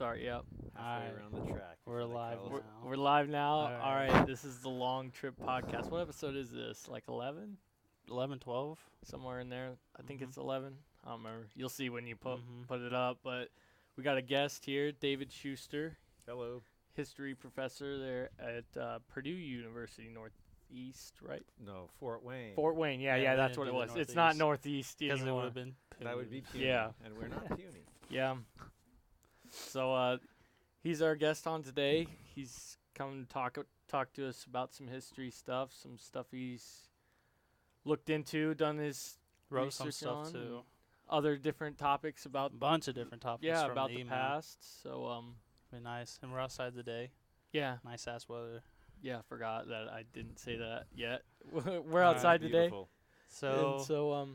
start. Yep. Halfway Alright. around the track. We're before they live call us- now. We're live now. All Alright. right. This is the Long Trip Podcast. What episode is this? Like 11? 11, 12? Somewhere in there. I think Mhm. it's 11. I don't remember. You'll see when you Mhm. put it up. But we got a guest here, David Schuster, Hello. history professor there at Purdue University Northeast, right? No, Fort Wayne. Fort Wayne. Yeah, Yeah, they that's didn't what it do the was. It's not Northeast. Northeast Because it would anymore. have been That would be puny. puny. Yeah. And we're not puny. Yeah. So he's our guest on today. He's come to talk to us about some history stuff, some stuff he's looked into, done his Wrote some research on, stuff too. other different topics A about bunch of different topics. yeah from about the the email. past. So Been nice. And we're outside today. yeah, Nice ass weather. I forgot that I didn't say that yet. We're Alright. outside today. Beautiful. So, And so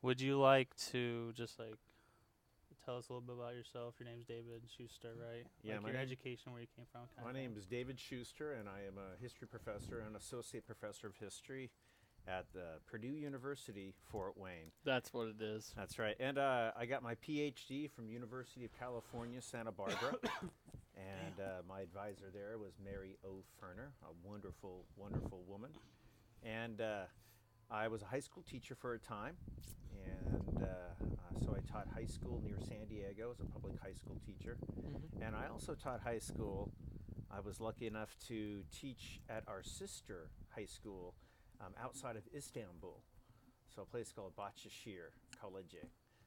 would you like to just like tell us a little bit about yourself? Your name's David Schuster, right? Yeah, like my your name- education, where you came from. My name is David Schuster, and I am a history professor and associate professor of history at the Purdue University, Fort Wayne. that's what it is. That's right. And I got my PhD from University of California, Santa Barbara. And my advisor there was Mary O. Ferner, a wonderful, wonderful woman. And I was a high school teacher for a time. And so I taught high school near San Diego as a public high school teacher. Mhm. And I also taught high school. I was lucky enough to teach at our sister high school outside of Istanbul. So a place called Bahçeşehir College.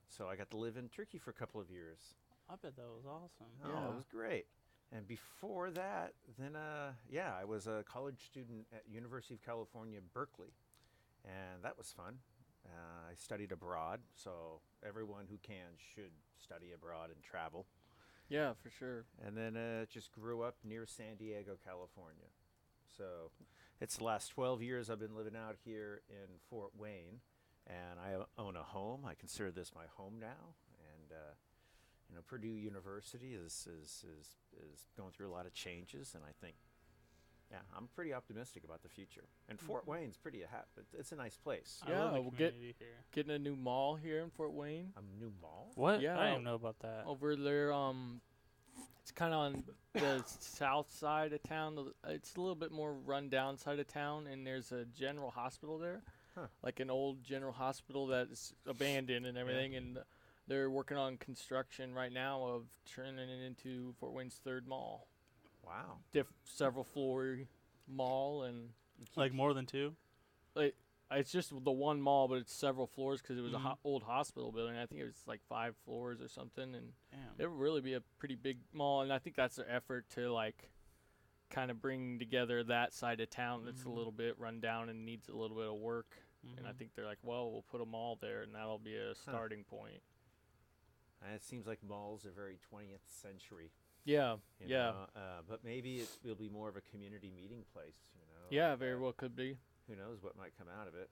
So I got to live in Turkey for a couple of years. I bet that was awesome. Oh, Yeah. it was great. And before that, then, I was a college student at University of California, Berkeley. And that was fun. I studied abroad, so everyone who can should study abroad and travel. Yeah, for sure. And then just grew up near San Diego, California. So it's the last 12 years I've been living out here in Fort Wayne. And I own a home. I consider this my home now. And Purdue University is going through a lot of changes, and I think, I'm pretty optimistic about the future. And Fort Wayne's pretty it's a nice place. I love the we'll get- community here. Getting a new mall here in Fort Wayne. A new mall? What? Yeah. I didn't even know about that. Over there, it's kind of on the south side of town. It's a little bit more run down side of town, and there's a general hospital there, Huh. like an old general hospital that's abandoned and everything. And they're working on construction right now of turning it into Fort Wayne's third mall, Wow. several floor mall, and Like more than two? it's just the one mall, but it's several floors because it was Mhm. a old hospital building. I think it was like 5 floors or something, and Damn. it would really be a pretty big mall, and I think that's their effort to like kind of bring together that side of town that's a Mhm. little bit run down and needs a little bit of work. And I Mhm. think they're like, well, we'll put a mall there, and that'll be a starting point. And it seems like malls are very 20th century. Yeah, you yeah, know, but maybe it will be more of a community meeting place, yeah, like, very well could be. Who knows what might come out of it.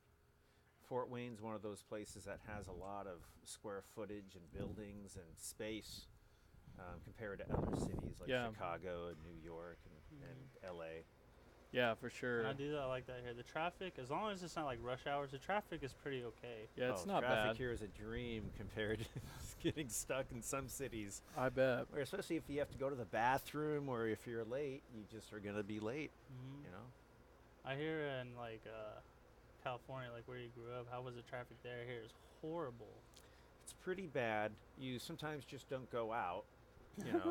Fort Wayne's one of those places that has a lot of square footage and buildings and space compared to other cities like Yeah. Chicago and New York and LA. Yeah, for sure. I do that. I like that here. The traffic, as long as it's not like rush hours, the traffic is pretty okay. Yeah, it's Oh, not traffic bad. here is a dream compared to getting stuck in some cities, I bet. or especially if you have to go to the bathroom or if you're late, you just are going to be late, Mhm. you know. I hear in like California, like where you grew up, how was the traffic there? Here is horrible. It's pretty bad. You sometimes just don't go out,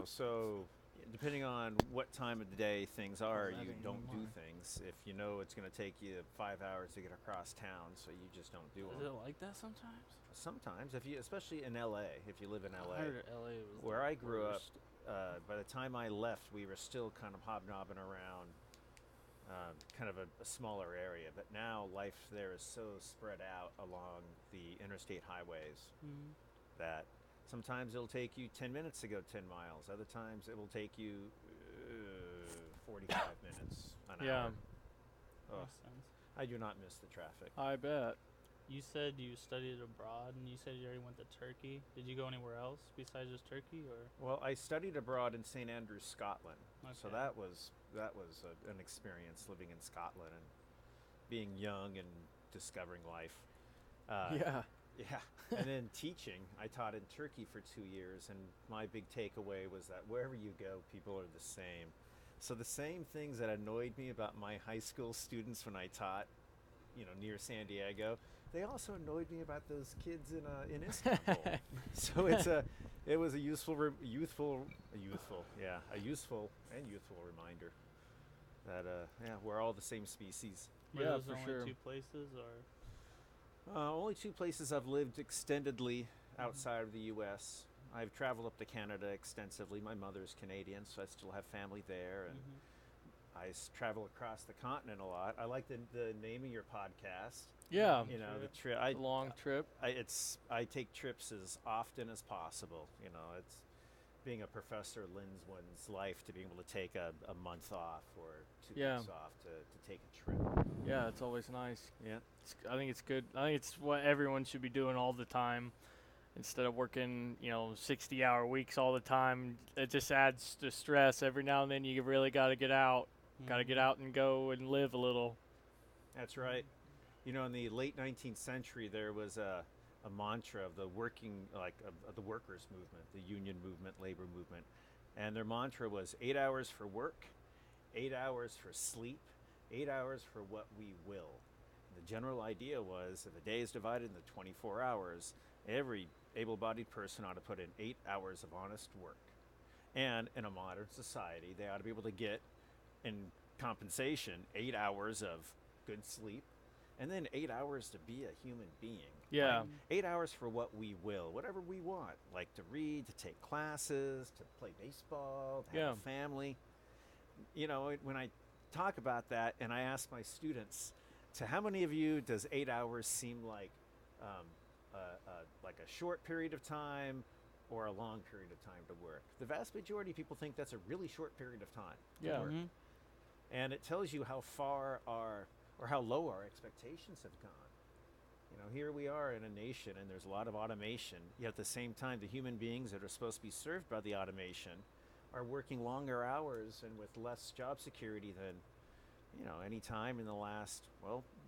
so depending on what time of the day things are, that you ain't don't do mine. things. If you know it's going to take you 5 hours to get across town, so you just don't do Is them. it like that sometimes? Sometimes, especially in LA, if you live in I LA. heard LA was Where the I grew up, worst. by the time I left, we were still kind of hobnobbing around kind of a smaller area. But now life there is so spread out along the interstate highways Mhm. that sometimes it'll take you 10 minutes to go 10 miles. Other times it will take you 45 minutes, an Yeah. hour. Ugh, Makes sense. I do not miss the traffic. I bet. You said you studied abroad, and you said you already went to Turkey. Did you go anywhere else besides just Turkey, or? Well, I studied abroad in St. Andrews, Scotland. So Okay. that was an experience living in Scotland and being young and discovering life. Yeah. Yeah. And then teaching, I taught in Turkey for 2 years, and my big takeaway was that wherever you go, people are the same. So the same things that annoyed me about my high school students when I taught, near San Diego, they also annoyed me about those kids in Istanbul. So it was a useful and youthful reminder that we're all the same species. Were Yeah, those for only sure. 2 places, or? Only 2 places I've lived extendedly outside of the U.S. I've traveled up to Canada extensively. My mother's Canadian, so I still have family there, and I travel across the continent a lot. I like the name of your podcast. Yeah, The trip. the long trip. I take trips as often as possible. It's being a professor lends one's life to being able to take a month off or 2 weeks off to take a trip. Yeah, it's always nice. Yeah. I think it's good. I think it's what everyone should be doing all the time, instead of working 60-hour weeks all the time. It just adds to stress. Every now and then you really got to get out. Got to get out and go and live a little. That's right. In the late 19th century, there was a mantra of the of the workers' movement, the union movement, labor movement, and their mantra was 8 hours for work, 8 hours for sleep, 8 hours for what we will. The general idea was if a day is divided into 24 hours, every able-bodied person ought to put in 8 hours of honest work. And in a modern society, they ought to be able to get, in compensation, 8 hours of good sleep, and then 8 hours to be a human being. Yeah. Like 8 hours for what we will, whatever we want, like to read, to take classes, to play baseball, to have a family. When I talk about that and I ask my students, to how many of you does 8 hours seem like a short period of time or a long period of time to work? The vast majority of people think that's a really short period of time to Yeah. work. And it tells you how far or how low our expectations have gone. Here we are in a nation and there's a lot of automation, yet at the same time the human beings that are supposed to be served by the automation are working longer hours and with less job security than any time in the last,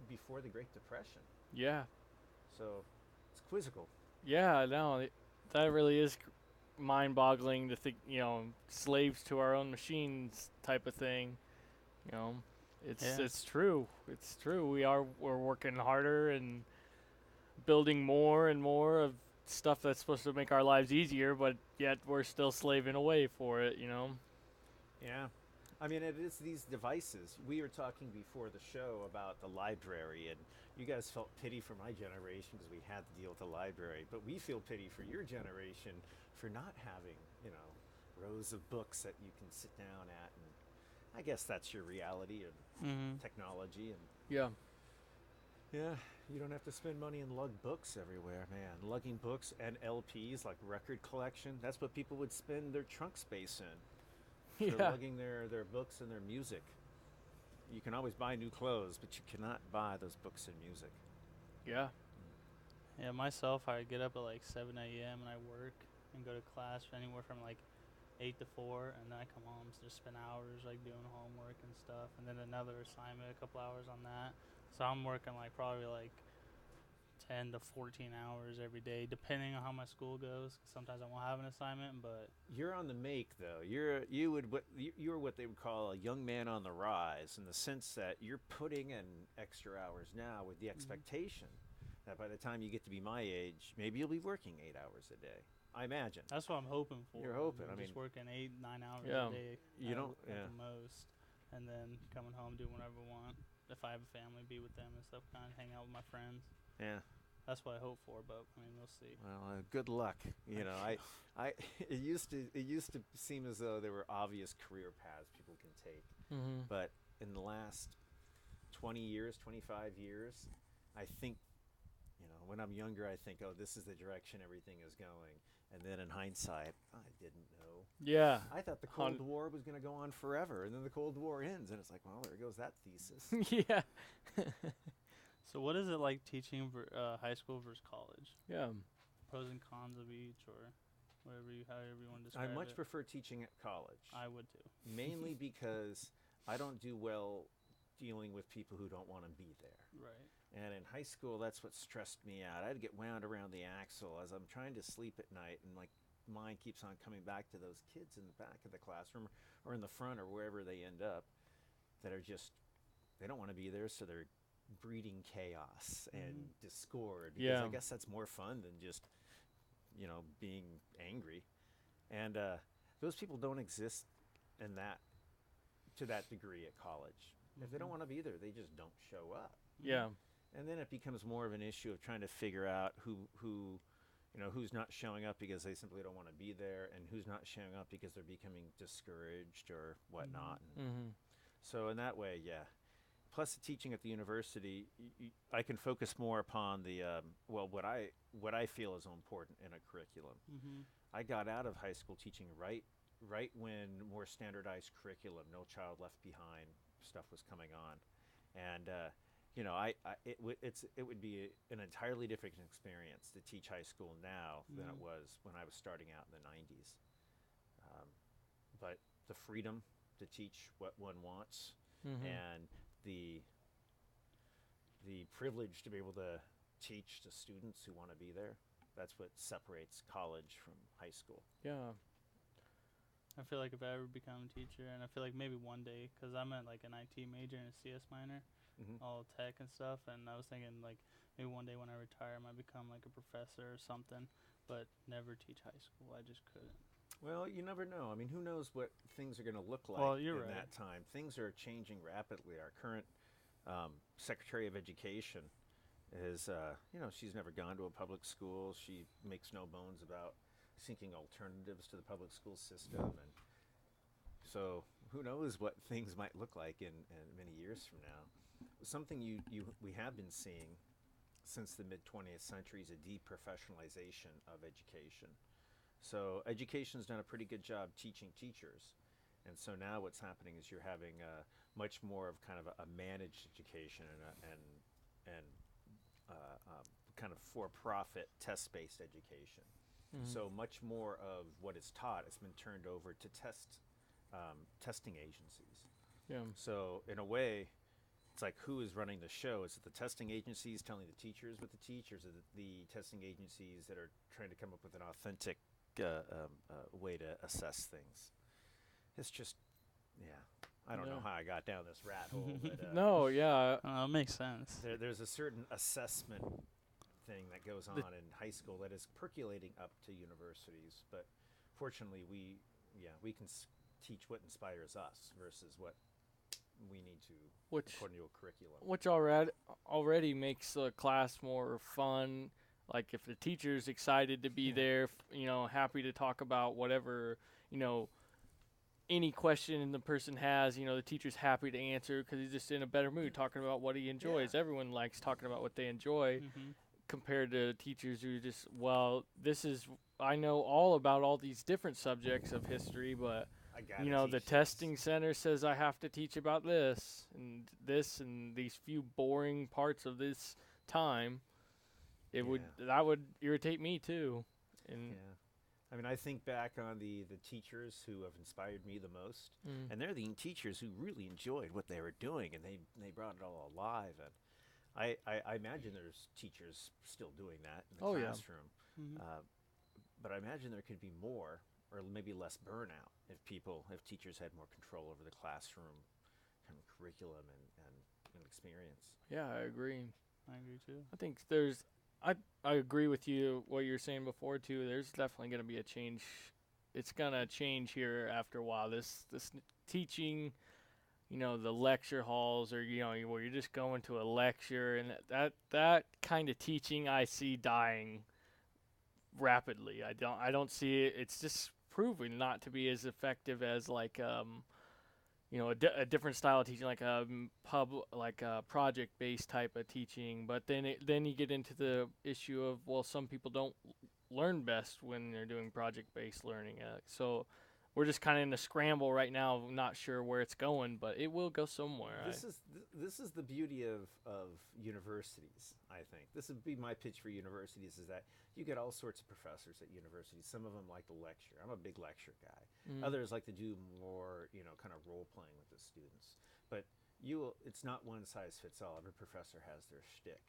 before the Great Depression. Yeah. So it's quizzical. Yeah, no, that really is mind-boggling to think, slaves to our own machines type of thing. It's true. It's true. We're working harder and building more and more of stuff that's supposed to make our lives easier, but yet we're still slaving away for it. Yeah. I mean, it is these devices. We were talking before the show about the library, and you guys felt pity for my generation because we had to deal with the library. But we feel pity for your generation for not having, rows of books that you can sit down at. And I guess that's your reality of technology. And Yeah. yeah, you don't have to spend money and lug books everywhere, man. Lugging books and LPs, like record collection, that's what people would spend their trunk space in. They're lugging their books and their music. You can always buy new clothes, but you cannot buy those books and music. Yeah. Yeah, myself, I get up at like 7 a.m. and I work and go to class for anywhere from like 8 to 4, and then I come home to just spend hours like doing homework and stuff, and then another assignment, a couple hours on that. So I'm working like probably like 10 to 14 hours every day, depending on how my school goes. Sometimes I won't have an assignment, but You're on the make, though. You're what they would call a young man on the rise, in the sense that you're putting in extra hours now with the expectation that by the time you get to be my age, maybe you'll be working 8 hours a day. I imagine. that's what I'm hoping for. You're hoping. I'm I just mean, working 8, 9 hours Yeah. a day. You don't- at yeah. the most, and then coming home, doing whatever I want. If I have a family, be with them and stuff, kind of hang out with my friends. Yeah. That's what I hope for, but I mean, we'll see. Well, good luck. It used to seem as though there were obvious career paths people can take, but in the last 20 years, 25 years, I think, when I'm younger, I think, oh, this is the direction everything is going, and then in hindsight, I didn't know. Yeah. I thought the Cold War was going to go on forever, and then the Cold War ends, and it's like, well, there goes that thesis. Yeah. So what is it like teaching high school versus college? Yeah. Pros and cons of each, or however you want to describe I it. much prefer teaching at college. I would too. Mainly because I don't do well dealing with people who don't want to be there. Right. And in high school, that's what stressed me out. I'd get wound around the axle as I'm trying to sleep at night, and my mind keeps on coming back to those kids in the back of the classroom or in the front or wherever they end up that are just, they don't want to be there, so they're breeding chaos and discord, because Yeah. I guess that's more fun than just, being angry. And those people don't exist in that to that degree at college. If they don't want to be there, they just don't show up. Yeah. And then it becomes more of an issue of trying to figure out who's not showing up because they simply don't want to be there, and who's not showing up because they're becoming discouraged or whatnot. And Mm-hmm. so in that way, yeah. Plus, the teaching at the university, I can focus more upon the what I feel is important in a curriculum. Mm-hmm. I got out of high school teaching right when more standardized curriculum, No Child Left Behind stuff was coming on, and it would be an entirely different experience to teach high school now than it was when I was starting out in the 90s. But the freedom to teach what one wants, Mm-hmm. and the privilege to be able to teach to students who want to be there, that's what separates college from high school. Yeah. I feel like if I ever become a teacher, and I feel like maybe one day, because I'm at like an IT major and a CS minor, all tech and stuff, and I was thinking like maybe one day when I retire, I might become like a professor or something, but never teach high school. I just couldn't. Well, you never know. I mean, who knows what things are going to look like Well, you're in right. that time. Things are changing rapidly. Our current Secretary of Education is, she's never gone to a public school. She makes no bones about seeking alternatives to the public school system. And so who knows what things might look like in many years from now. Something we have been seeing since the mid-20th century is a deprofessionalization of education. So education's done a pretty good job teaching teachers, and so now what's happening is you're having much more of kind of a managed education and kind of for-profit test-based education. Mm-hmm. So much more of what is taught has been turned over to testing agencies. Yeah. So in a way, it's like, who is running the show? Is it the testing agencies telling the teachers what to teach, or is it the testing agencies that are trying to come up with an authentic way to assess things? It's just, yeah. I don't know how I got down this rat hole, but No, yeah. It makes sense. there's a certain assessment thing that goes on in high school that is percolating up to universities. But fortunately, we can teach what inspires us versus what we need to according to a curriculum. Which already makes the class more fun. Like if the teacher's excited to be there, happy to talk about whatever, any question the person has, the teacher's happy to answer because he's just in a better mood talking about what he enjoys. Yeah. Everyone likes talking about what they enjoy compared to teachers who just, I know all about all these different subjects of history, but the testing center says I have to teach about this and these few boring parts of this time. That would irritate me too. And I mean, I think back on the teachers who have inspired me the most, and they're the teachers who really enjoyed what they were doing, and they brought it all alive. And I imagine there's teachers still doing that in the classroom, but I imagine there could be more, or maybe less burnout if teachers had more control over the classroom kind of curriculum and experience. Yeah, I agree. I agree too. I think I agree with you what you're saying before too. There's definitely going to be a change. It's going to change here after a while. This teaching, the lecture halls, or where you're just going to a lecture, and that kind of teaching I see dying rapidly. I don't see it. It's just proven not to be as effective as like a different style of teaching, like a project-based type of teaching. But then you get into the issue of, some people don't learn best when they're doing project-based learning. So we're just kind of in a scramble right now, not sure where it's going, but it will go somewhere. This is the beauty of universities, I think. This would be my pitch for universities, is that you get all sorts of professors at universities. Some of them like to lecture. I'm a big lecture guy. Others like to do more, kind of role-playing with the students. But it's not one size fits all. Every professor has their shtick,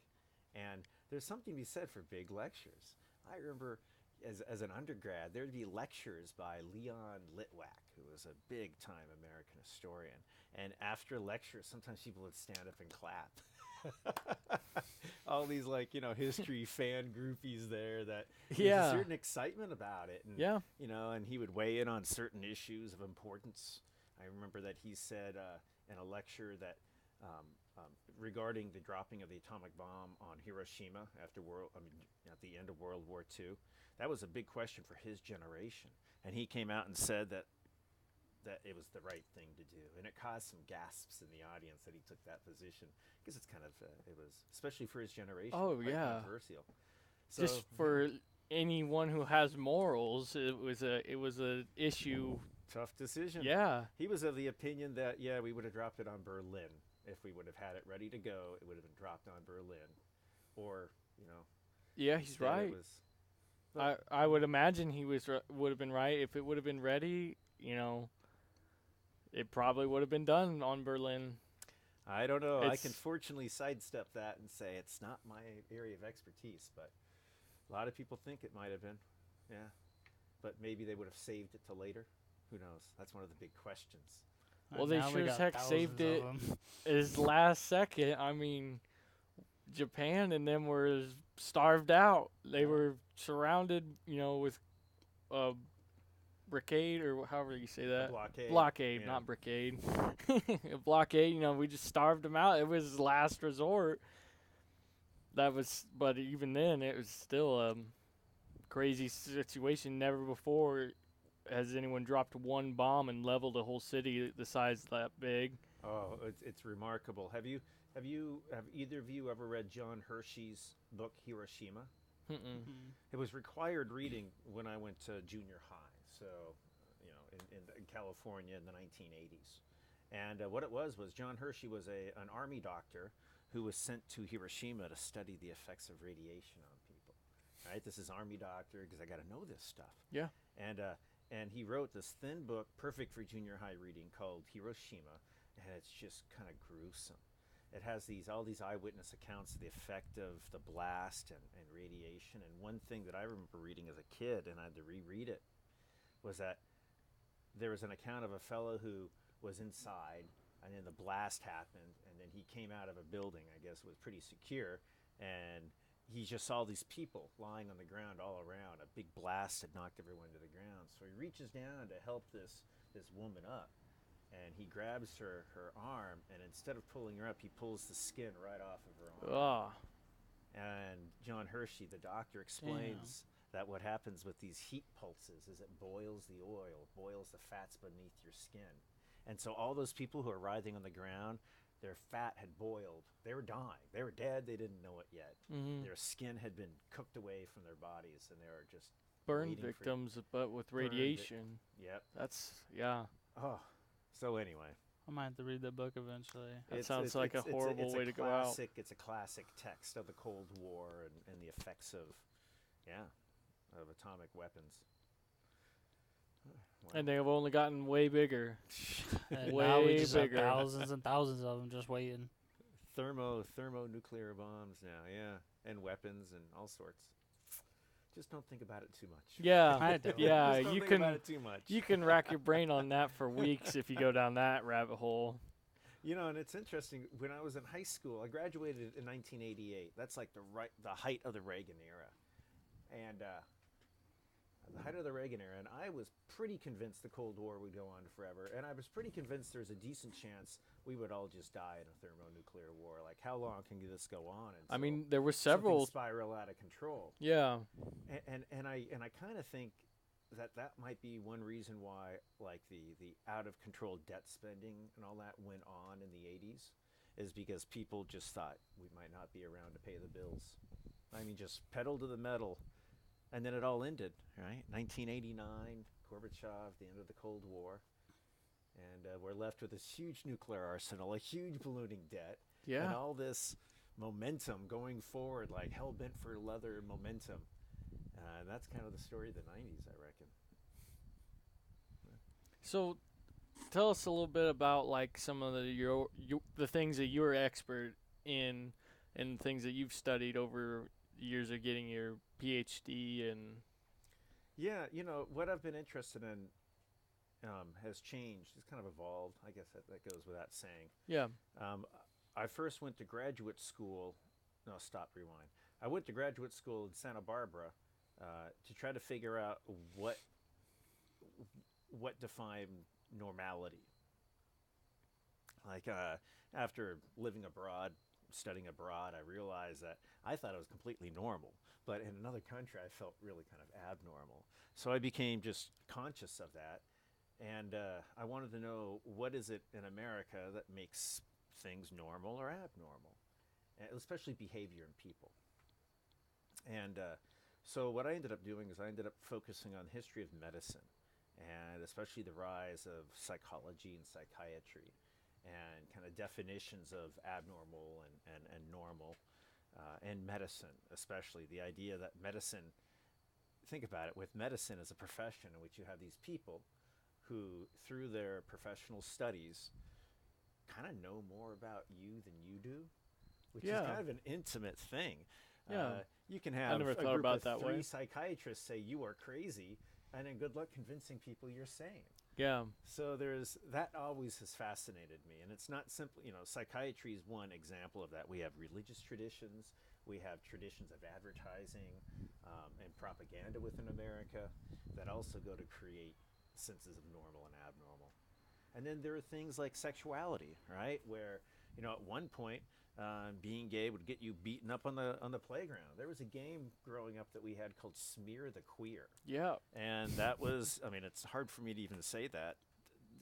and there's something to be said for big lectures. I remember as an undergrad, there'd be lectures by Leon Litwack, who was a big time American historian. And after lectures, sometimes people would stand up and clap. All these history fan groupies there that there's a Yeah. certain excitement about it. And, Yeah. and he would weigh in on certain issues of importance. I remember that he said in a lecture that regarding the dropping of the atomic bomb on Hiroshima at the end of World War II, that was a big question for his generation. And he came out and said that it was the right thing to do, and it caused some gasps in the audience that he took that position, because it's kind of it was, especially for his generation, Oh, quite yeah. controversial. So, Just for anyone who has morals, it was a issue. tough decision. Yeah. He was of the opinion that we would have dropped it on Berlin if we would have had it ready to go. It would have been dropped on Berlin, or Yeah, he's instead right. It was, I would imagine he would have been right if it would have been ready. It probably would have been done on Berlin. I don't know. I can It's- fortunately sidestep that and say it's not my area of expertise, but a lot of people think it might have been. Yeah. But maybe they would have saved it till later. Who knows? That's one of the big questions. Well, they Now we sure as got heck thousands saved of it. 'em. His last second. I mean, Japan and them were starved out. They were surrounded, with a brigade, or however you say that. Blockade. Yeah. Not brigade. A blockade. We just starved them out. It was his last resort. But even then, it was still a crazy situation. Never before has anyone dropped one bomb and leveled a whole city the size that big. Oh, it's remarkable. Have either of you ever read John Hershey's book Hiroshima? Mm-mm. Mhm. It was required reading when I went to junior high. So, in California in the 1980s. And what it was John Hershey was an army doctor who was sent to Hiroshima to study the effects of radiation on people. Right? This is army doctor, because I got to know this stuff. Yeah. And he wrote this thin book, perfect for junior high reading, called Hiroshima, and it's just kind of gruesome. It has all these eyewitness accounts of the effect of the blast and radiation. And one thing that I remember reading as a kid, and I had to reread it, was that there was an account of a fellow who was inside, and then the blast happened, and then he came out of a building, I guess it was pretty secure, and he just saw these people lying on the ground all around. A big blast had knocked everyone to the ground. So he reaches down to help this woman up, and he grabs her arm, and instead of pulling her up, he pulls the skin right off of her arm. Oh. And John Hershey, the doctor, explains that what happens with these heat pulses is it boils the oil, boils the fats beneath your skin. And so all those people who are writhing on the ground, their fat had boiled. They were dying. They were dead. They didn't know it yet. Mm-hmm. Their skin had been cooked away from their bodies, and they were just Burn waiting for- victims, but with Burned radiation. Yep. That's, yeah. Oh, so anyway, I might have to read that book eventually. That sounds like a horrible way to go out. It's a classic text of the Cold War and the effects of atomic weapons. Wow. And they have only gotten way bigger. And Way now we just have bigger. thousands and thousands of them just waiting. Thermonuclear bombs now, yeah, and weapons and all sorts. Just don't think about it too much. Yeah. I don't. Yeah, Just don't you think can about it too much. you can rack your brain on that for weeks if you go down that rabbit hole. And it's interesting. When I was in high school, I graduated in 1988. That's like the height of the Reagan era, and the height of the Reagan era. And I was pretty convinced the Cold War would go on forever, and I was pretty convinced there's a decent chance we would all just die in a thermonuclear war. Like, how long can this go on? I mean, there were several. spiral out of control. Yeah. And I kind of think that might be one reason why, like, the out of control debt spending and all that went on in the 80s, is because people just thought we might not be around to pay the bills. I mean, just pedal to the metal, and then it all ended, right? 1989, Gorbachev, the end of the Cold War, and we're left with this huge nuclear arsenal, a huge ballooning debt, and Yeah. all this momentum going forward, like hell bent for leather momentum. That's kind of the story of the 90s, I reckon. So tell us a little bit about like some of the things that you're expert in, and things that you've studied over years of getting your PhD and Yeah, what I've been interested in has changed. It's kind of evolved. I guess that goes without saying. yeah, Um, I first went to graduate school. No, stop, rewind. I went to graduate school in Santa Barbara to try to figure out what defined normality. Like after living abroad, studying abroad, I realized that I thought it was completely normal, but in another country, I felt really kind of abnormal. So I became just conscious of that, and I wanted to know what is it in America that makes things normal or abnormal, and especially behavior in people. And so what I ended up doing is I ended up focusing on the history of medicine, and especially the rise of psychology and psychiatry, and kind of definitions of abnormal and normal, and medicine, especially the idea that medicine, think about it, with medicine as a profession in which you have these people who, through their professional studies, kind of know more about you than you do, which is yeah, kind of an intimate thing. yeah. You can I have never a thought group about of that three way. psychiatrists say you are crazy, and then good luck convincing people you're sane. Yeah, So there's that always has fascinated me, and it's not simply, psychiatry is one example of that. We have religious traditions, we have traditions of advertising and propaganda within America that also go to create senses of normal and abnormal. And then there are things like sexuality, right? Where, at one point, being gay would get you beaten up on the playground. There was a game growing up that we had called Smear the Queer, yeah, and that was, I mean, it's hard for me to even say that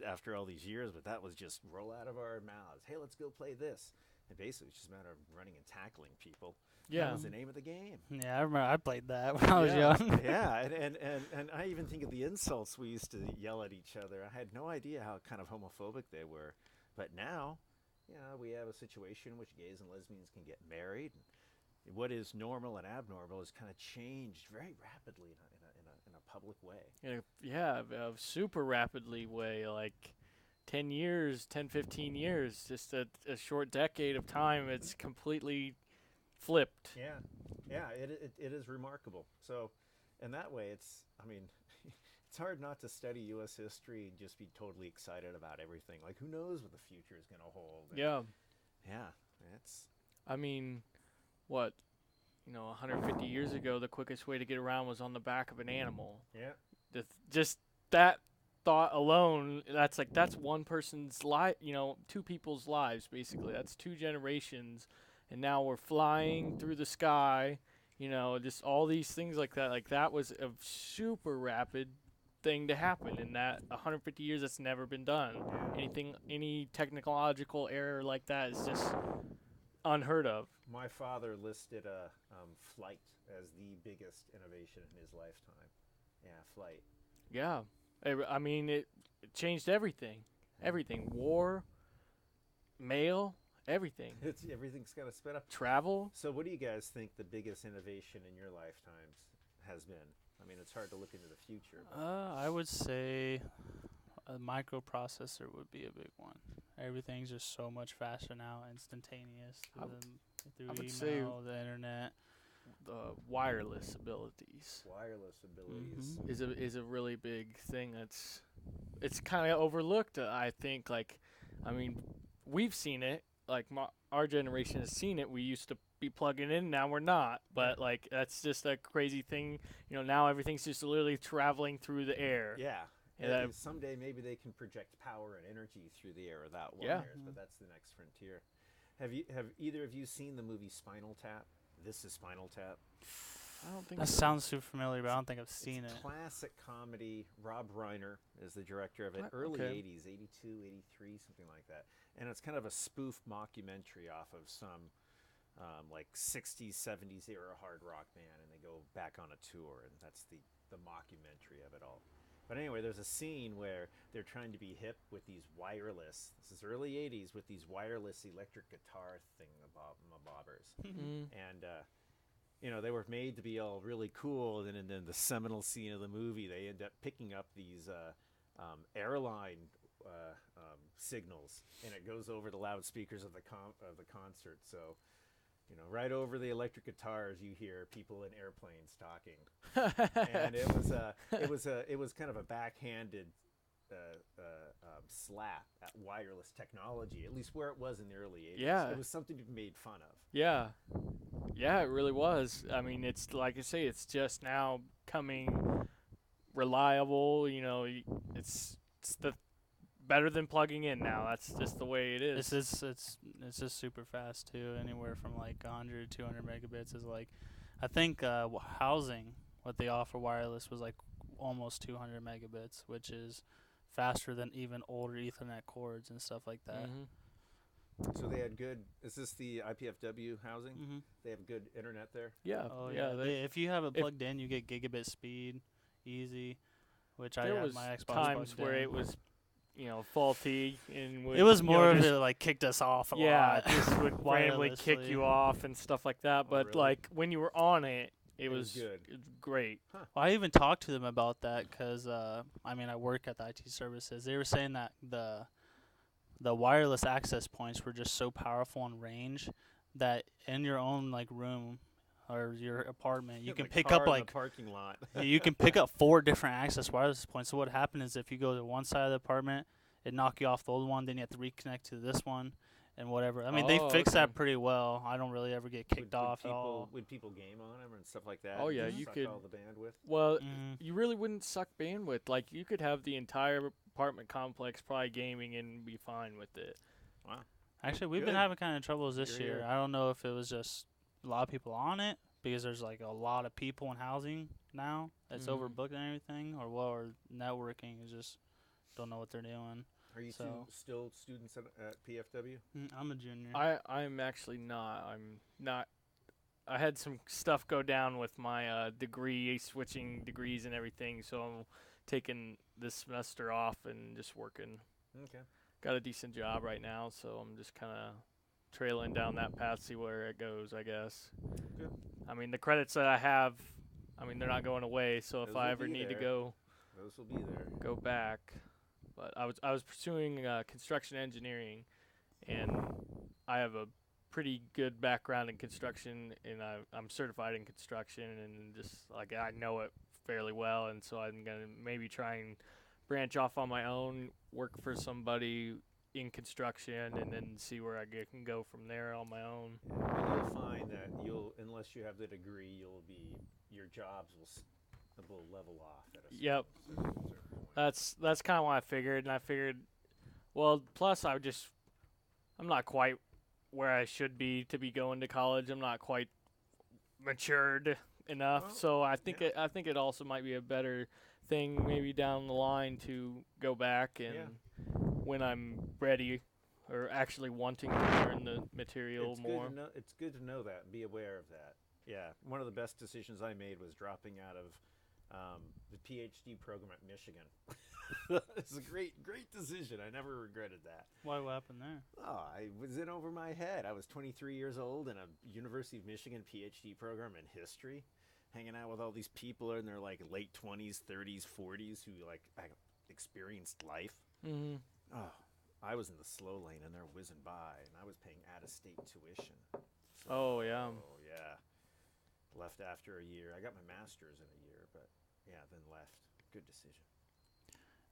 after all these years, but that was just roll out of our mouths. Hey, let's go play this. And basically, it's just a matter of running and tackling people. That yeah, was the name of the game. Yeah, I remember I played that when I was Yeah. young. Yeah, and I even think of the insults we used to yell at each other. I had no idea how kind of homophobic they were. But now, we have a situation in which gays and lesbians can get married. And what is normal and abnormal has kind of changed very rapidly in a public way. yeah, a super rapidly way, like 10 years, 10, 15 years, just a short decade of time. It's completely flipped. Yeah, yeah, it is remarkable. So, in that way, I mean, it's hard not to study U.S. history and just be totally excited about everything. Like, who knows what the future is going to hold? And Yeah, yeah, it's I mean, what, 150 years ago, the quickest way to get around was on the back of an animal. yeah, Just that thought alone, that's one person's life, two people's lives basically. That's two generations, and now we're flying through the sky. Just all these things like that. Like that was a super rapid thing to happen in that 150 years. That's never been done. Any technological error like that is just unheard of. my father listed a flight as the biggest innovation in his lifetime. Yeah, flight. Yeah, I mean it changed everything. Everything, war, mail, everything, Everything's got to sped up. travel. So, what do you guys think the biggest innovation in your lifetimes has been? I mean, it's hard to look into the future. But I would say a microprocessor would be a big one. Everything's just so much faster now, instantaneous I through, I would email, say the internet. the wireless abilities wireless abilities. Mhm. is a really big thing. It's kind of overlooked. I think. Like, I mean, we've seen it. Like our generation has seen it. We used to be plugging in, now we're not. But like that's just a crazy thing. Now everything's just literally traveling through the air. Yeah. And that- Someday maybe they can project power and energy through the air without Yeah. wires, but that's the next frontier. Have either of you seen the movie Spinal Tap? This is Spinal Tap. I don't think That so. sounds super familiar, but I don't think I've seen It's it. a classic comedy. Rob Reiner is the director of it. Early Okay. 80s, 82, 83, something like that. And it's kind of a spoof mockumentary off of some like 60s, 70s era hard rock band, and they go back on a tour, and that's the mockumentary of it all. But anyway, there's a scene where they're trying to be hip with these wireless, this is early 80s, with these wireless electric guitar thingamabobbers. Mm. And they were made to be all really cool. And then the seminal scene of the movie, they end up picking up these airline signals, and it goes over the loudspeakers of the concert. So, right over the electric guitars, you hear people in airplanes talking, and it was kind of a backhanded slap at wireless technology, at least where it was in the early 80s. Yeah. It was something to be made fun of. Yeah. Yeah, it really was. I mean, it's like I say, it's just now coming reliable. It's the better than plugging in now. That's just the way it is. It's just super fast too. Anywhere from like 100 to 200 megabits is like, I think housing what they offer wireless was like almost 200 megabits, which is faster than even older Ethernet cords and stuff like that. So they had good. Is this the IPFW housing? Mm-hmm. They have good internet there. Yeah. Oh yeah. if you have it plugged in, you get gigabit speed, easy. Which I there have was my Xbox times plugged where in. it was, faulty and would, It was more of just, it like kicked us off a yeah, lot. just would randomly kick wirelessly. you off and stuff like that. Oh, But really? like when you were on it, it was was good. Great. Well, I even talked to them about that because I work at the IT services. They were saying that the wireless access points were just so powerful in range that in your own like room or your apartment you can The pick car up in like the parking lot. you can pick up 4 different access wireless points. So what happened is if you go to one side of the apartment, it knock you off the old one, then you have to reconnect to this one and whatever. I mean, they Oh, fixed okay. that pretty well. I don't really ever get kicked off at all. Would people game on them and stuff like that? Oh, yeah, and you suck could- all the bandwidth. Well, Mhm. you really wouldn't suck bandwidth. Like you could have the entire apartment complex probably gaming and be fine with it. Wow. Actually, we've Good. been having kind of troubles this You're year. here. I don't know if it was just a lot of people on it because there's like a lot of people in housing now. It's Mhm. overbooked and everything, or networking is just don't know what they're doing. Are you So- still students at PFW? I'm a junior. I'm actually not. I'm not. I had some stuff go down with my degree, switching degrees and everything, so I'm taking this semester off and just working. Okay. Got a decent job right now, so I'm just kind of trailing down that path, see where it goes, I guess. Good. I mean, the credits that I have, they're not going away, so if Those I will ever be need to there. Those will be there. go back. But I was pursuing construction engineering, and I have a pretty good background in construction, and I'm certified in construction, and just like I know it fairly well, and so I'm gonna maybe try and branch off on my own, work for somebody in construction, and then see where can go from there on my own. Yeah, you'll find that unless you have the degree, your jobs will level off at a Yep. certain point. That's kind of what I figured, and I figured, well, plus I'm not quite where I should be to be going to college. I'm not quite matured enough, Well, so I think yeah. I think it also might be a better thing maybe down the line to go back and when I'm ready or actually wanting to learn the material more. It's good to know that and be aware of that. Yeah, one of the best decisions I made was dropping out of the PhD program at Michigan. It's a great decision. I never regretted that. What happened there? Oh, I was in over my head. I was 23 years old in a University of Michigan PhD program in history, hanging out with all these people in their like late 20s, 30s, 40s who like experienced life. Mm-hmm. Oh, I was in the slow lane and they're whizzing by, and I was paying out-of-state tuition. So, Oh, yeah. Oh yeah. Left after a year. I got my master's in a year, but yeah, then left. Good decision.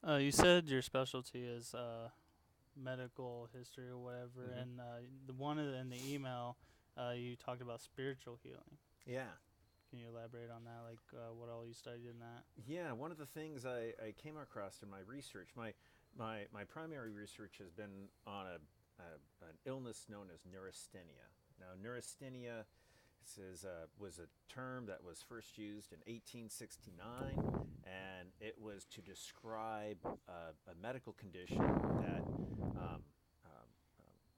You said your specialty is medical history or whatever, Mhm. and the one in the email, you talked about spiritual healing. Yeah. Can you elaborate on that? Like what all you studied in that? Yeah, one of the things I came across in my research, my primary research has been on an illness known as neurasthenia. Now, neurasthenia was a term that was first used in 1869, and it was to describe a medical condition that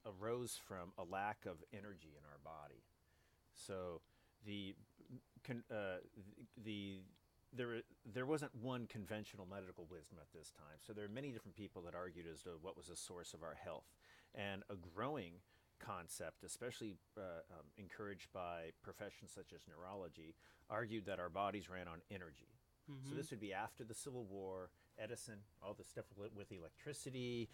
arose from a lack of energy in our body. So there wasn't one conventional medical wisdom at this time. So there are many different people that argued as to what was the source of our health. And a growing concept, especially encouraged by professions such as neurology, argued that our bodies ran on energy. Mm-hmm. So this would be after the Civil War, Edison, all the stuff with electricity,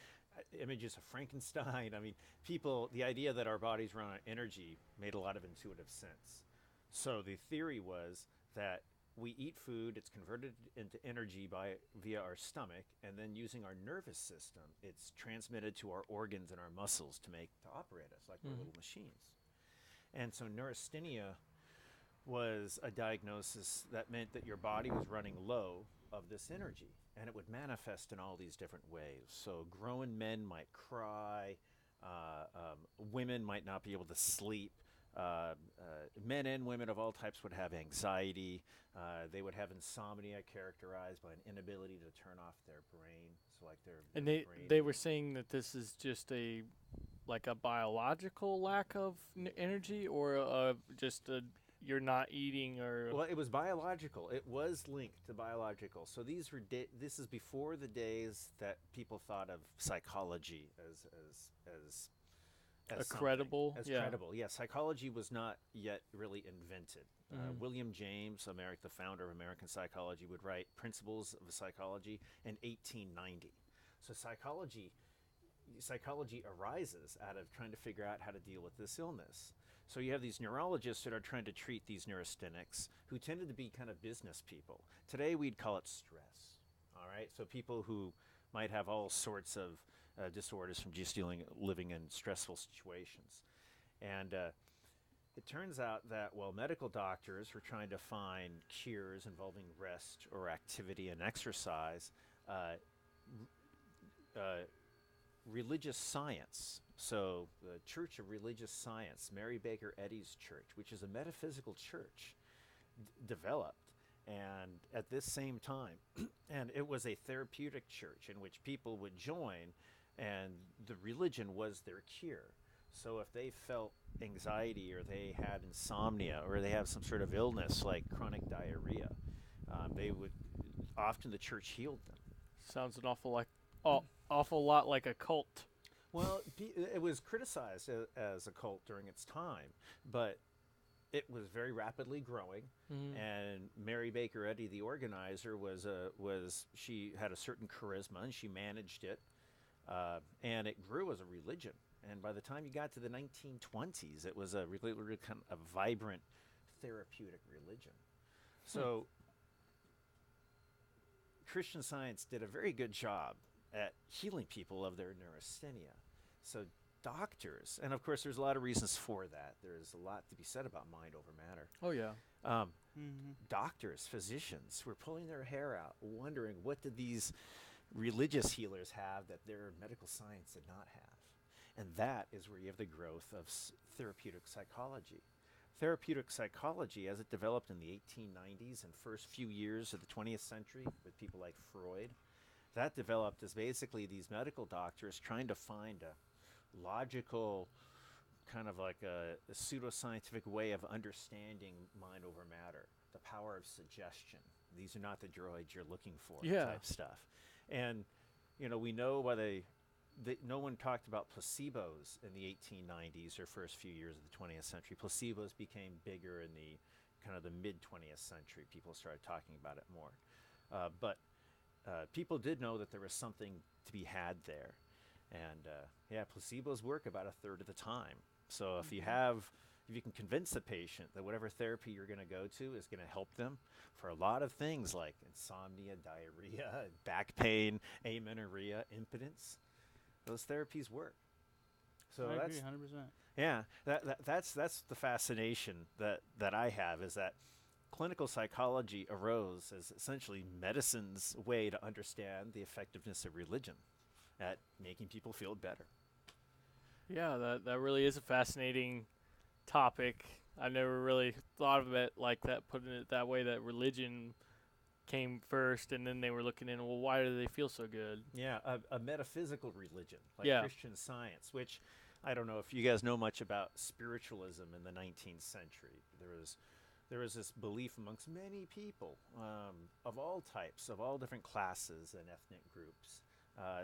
images of Frankenstein. I mean, people, the idea that our bodies run on energy made a lot of intuitive sense. So the theory was that we eat food, it's converted into energy via our stomach, and then using our nervous system, it's transmitted to our organs and our muscles to operate us like we're little machines. And so neurasthenia was a diagnosis that meant that your body was running low of this energy, and it would manifest in all these different ways. So grown men might cry, women might not be able to sleep, men and women of all types would have anxiety. They would have insomnia characterized by an inability to turn off their brain. So like And their they brain. they were saying that this is just a like a biological lack of energy, or just you're not eating, or Well, it was biological. It was linked to biological. So this is before the days that people thought of psychology as credible. as Yeah. credible. Yeah, psychology was not yet really invented. Mhm. William James, the founder of American psychology, would write Principles of Psychology in 1890. So psychology arises out of trying to figure out how to deal with this illness. So you have these neurologists that are trying to treat these neurasthenics who tended to be kind of business people. Today we'd call it stress. All right, so people who might have all sorts of disorders from just living in stressful situations. And it turns out that while medical doctors were trying to find cures involving rest or activity and exercise, religious science, so the Church of Religious Science, Mary Baker Eddy's church, which is a metaphysical church, developed. And at this same time, and it was a therapeutic church in which people would join, and the religion was their cure. So if they felt anxiety, or they had insomnia, or they have some sort of illness like chronic diarrhea, they would often the church healed them. Sounds an awful lot like a cult. Well, it was criticized as a cult during its time, but it was very rapidly growing. And Mary Baker Eddy, the organizer, she had a certain charisma, and she managed it, and it grew as a religion. And by the time you got to the 1920s, it was a really, really kind of a vibrant therapeutic religion. So Christian Science did a very good job at healing people of their neurasthenia. So doctors, and of course there's a lot of reasons for that. There's a lot to be said about mind over matter. Oh yeah. Doctors, physicians were pulling their hair out, wondering what did these religious healers have that their medical science did not have. And that is where you have the growth of therapeutic psychology. Therapeutic psychology, as it developed in the 1890s and first few years of the 20th century with people like Freud, that developed as basically these medical doctors trying to find a logical, kind of like a pseudoscientific way of understanding mind over matter, the power of suggestion. These are not the droids you're looking for, type stuff. And, we know no one talked about placebos in the 1890s or first few years of the 20th century. Placebos became bigger in the kind of the mid 20th century. People started talking about it more. But people did know that there was something to be had there. And placebos work about a third of the time. So if you can convince the patient that whatever therapy you're going to go to is going to help them for a lot of things like insomnia, diarrhea, back pain, amenorrhea, impotence, those therapies work. So I that's agree 100%. yeah, that's the fascination that I have, is that clinical psychology arose as essentially medicine's way to understand the effectiveness of religion at making people feel better. Yeah, that really is a fascinating topic. I never really thought of it like that, putting it that way, that religion came first and then they were looking in, well, why do they feel so good? Yeah, a metaphysical religion like Yeah. Christian Science, which I don't know if you guys know much about spiritualism in the 19th century. There was this belief amongst many people of all types, of all different classes and ethnic groups,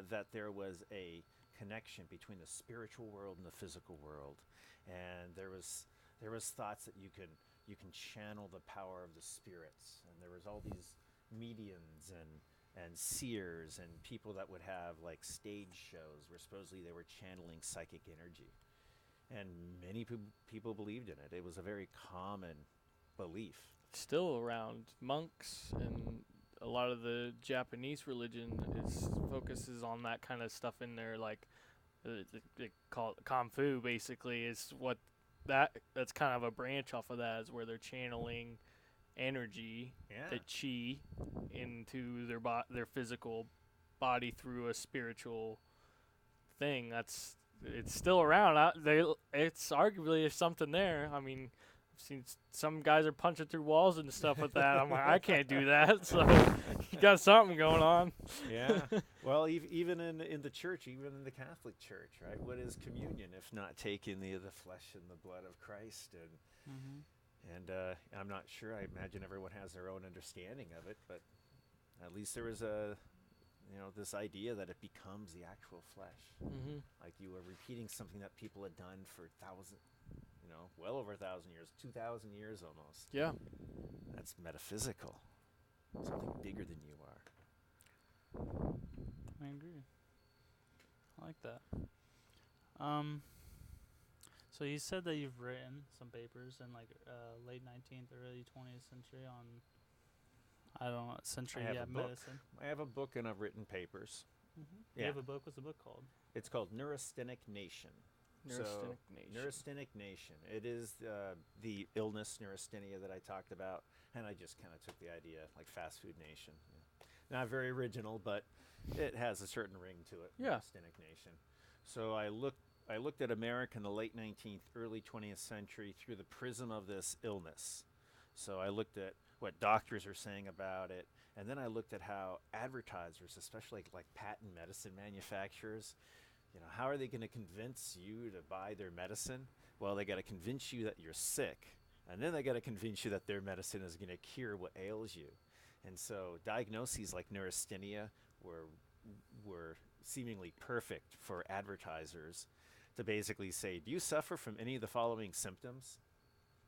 that there was a connection between the spiritual world and the physical world, and there was thoughts that you can channel the power of the spirits, and there was all these mediums and seers and people that would have like stage shows where supposedly they were channeling psychic energy. And many people believed in it. It was a very common belief. Still around. Monks and a lot of the Japanese religion is focuses on that kind of stuff in there. Like they call it kung fu. Basically, is what that's kind of a branch off of that. Is where they're channeling energy, Yeah. the chi, into their physical body through a spiritual thing. It's still around. It's arguably there's something there. I mean, I've seen some guys are punching through walls and stuff with that. I'm like, I can't do that. So you got something going on. Yeah. Well, even in the church, even in the Catholic Church, right? What is communion if not taking the flesh and the blood of Christ? And I'm not sure. I imagine everyone has their own understanding of it, but at least there was this idea that it becomes the actual flesh. Mm-hmm. Like you were repeating something that people had done for well over 1,000 years, 2,000 years almost. Yeah. That's metaphysical. Something bigger than you are. I agree. I like that. So you said that you've written some papers in like late 19th, early 20th century on, I don't know, century, I have yeah, a book. medicine. I have a book and I've written papers. You have a book? What's the book called? It's called Neurasthenic Nation. Neurasthenic Nation. Neurasthenic Nation. It is the illness neurasthenia that I talked about, and I just kind of took the idea, like fast food nation. Not very original, but it has a certain ring to it. Yeah. Neurasthenic Nation. So I looked at America in the late 19th, early 20th century through the prism of this illness. So I looked at what doctors are saying about it, and then I looked at how advertisers, especially like patent medicine manufacturers, how are they going to convince you to buy their medicine? Well, they got to convince you that you're sick, and then they got to convince you that their medicine is going to cure what ails you. And so diagnoses like neurasthenia were seemingly perfect for advertisers to basically say, do you suffer from any of the following symptoms?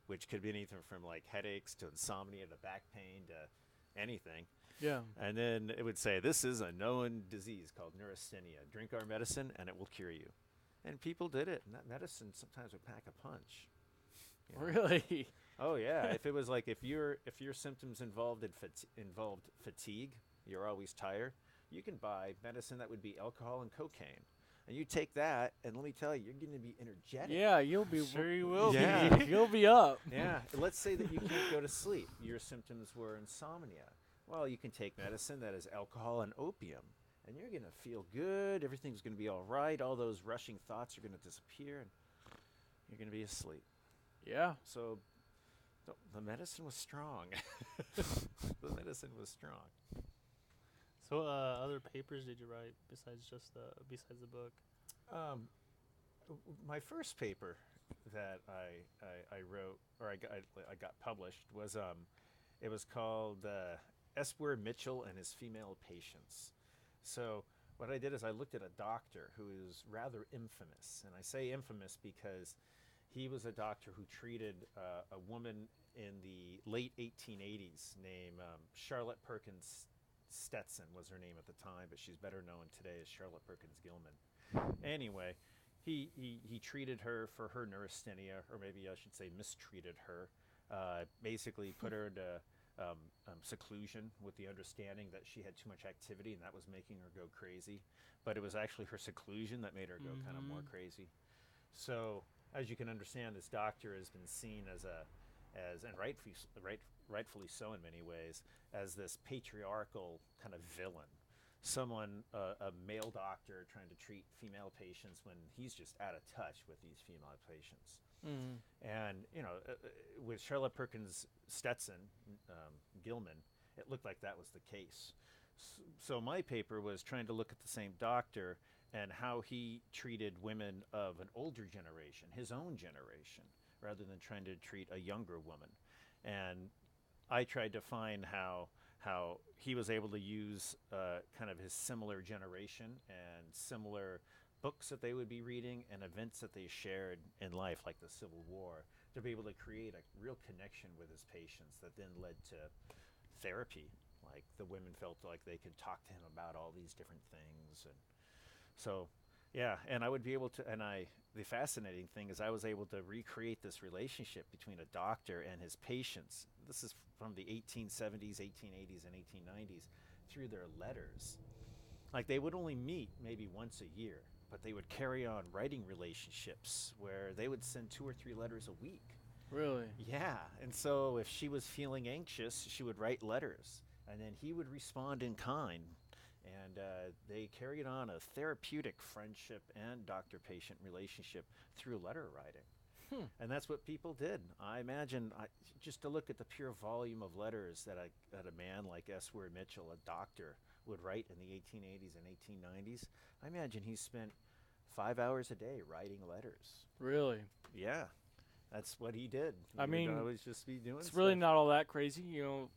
Which could be anything from like headaches to insomnia to back pain to anything. Yeah. And then it would say, this is a known disease called neurasthenia. Drink our medicine and it will cure you. And people did it. And that medicine sometimes would pack a punch. Really? Oh yeah. If it was like if your symptoms involved fatigue, you're always tired, you can buy medicine that would be alcohol and cocaine. And you take that, and let me tell you, you're going to be energetic. Yeah, you'll be. Sure you will Yeah. be. You'll be up. Yeah. Let's say that you can't go to sleep. Your symptoms were insomnia. Well, you can take medicine that is alcohol and opium, and you're going to feel good. Everything's going to be all right. All those rushing thoughts are going to disappear, and you're going to be asleep. Yeah. So the medicine was strong. The medicine was strong. So what other papers did you write besides the book? My first paper that I wrote, or I got published, was it was called Esper Mitchell and His Female Patients. So what I did is I looked at a doctor who is rather infamous, and I say infamous because he was a doctor who treated a woman in the late 1880s named Charlotte Perkins Stetson was her name at the time, but she's better known today as Charlotte Perkins Gilman. Anyway, he treated her for her neurasthenia, or maybe I should say mistreated her. Basically put her into seclusion with the understanding that she had too much activity and that was making her go crazy. But it was actually her seclusion that made her go kind of more crazy. So as you can understand, this doctor has been seen as and rightfully so in many ways, as this patriarchal kind of villain. Someone, a male doctor trying to treat female patients when he's just out of touch with these female patients. And, with Charlotte Perkins Stetson, Gilman, it looked like that was the case. So my paper was trying to look at the same doctor and how he treated women of an older generation, his own generation, rather than trying to treat a younger woman. And I tried to find how he was able to use kind of his similar generation and similar books that they would be reading and events that they shared in life, like the Civil War, to be able to create a real connection with his patients that then led to therapy, Like the women felt like they could talk to him about all these different things, and so yeah. And I would be able to. And the fascinating thing is I was able to recreate this relationship between a doctor and his patients. This is from the 1870s, 1880s, and 1890s through their letters. Like they would only meet maybe once a year, but they would carry on writing relationships where they would send 2 or 3 letters a week. Really? Yeah, and so if she was feeling anxious, she would write letters, and then he would respond in kind. And they carried on a therapeutic friendship and doctor-patient relationship through letter writing. And that's what people did. I imagine, just to look at the pure volume of letters that a man like S. Ward Mitchell, a doctor, would write in the 1880s and 1890s, I imagine he spent 5 hours a day writing letters. Really? Yeah, that's what he did. I mean, would always just be doing It's really stuff. not all that crazy. You know,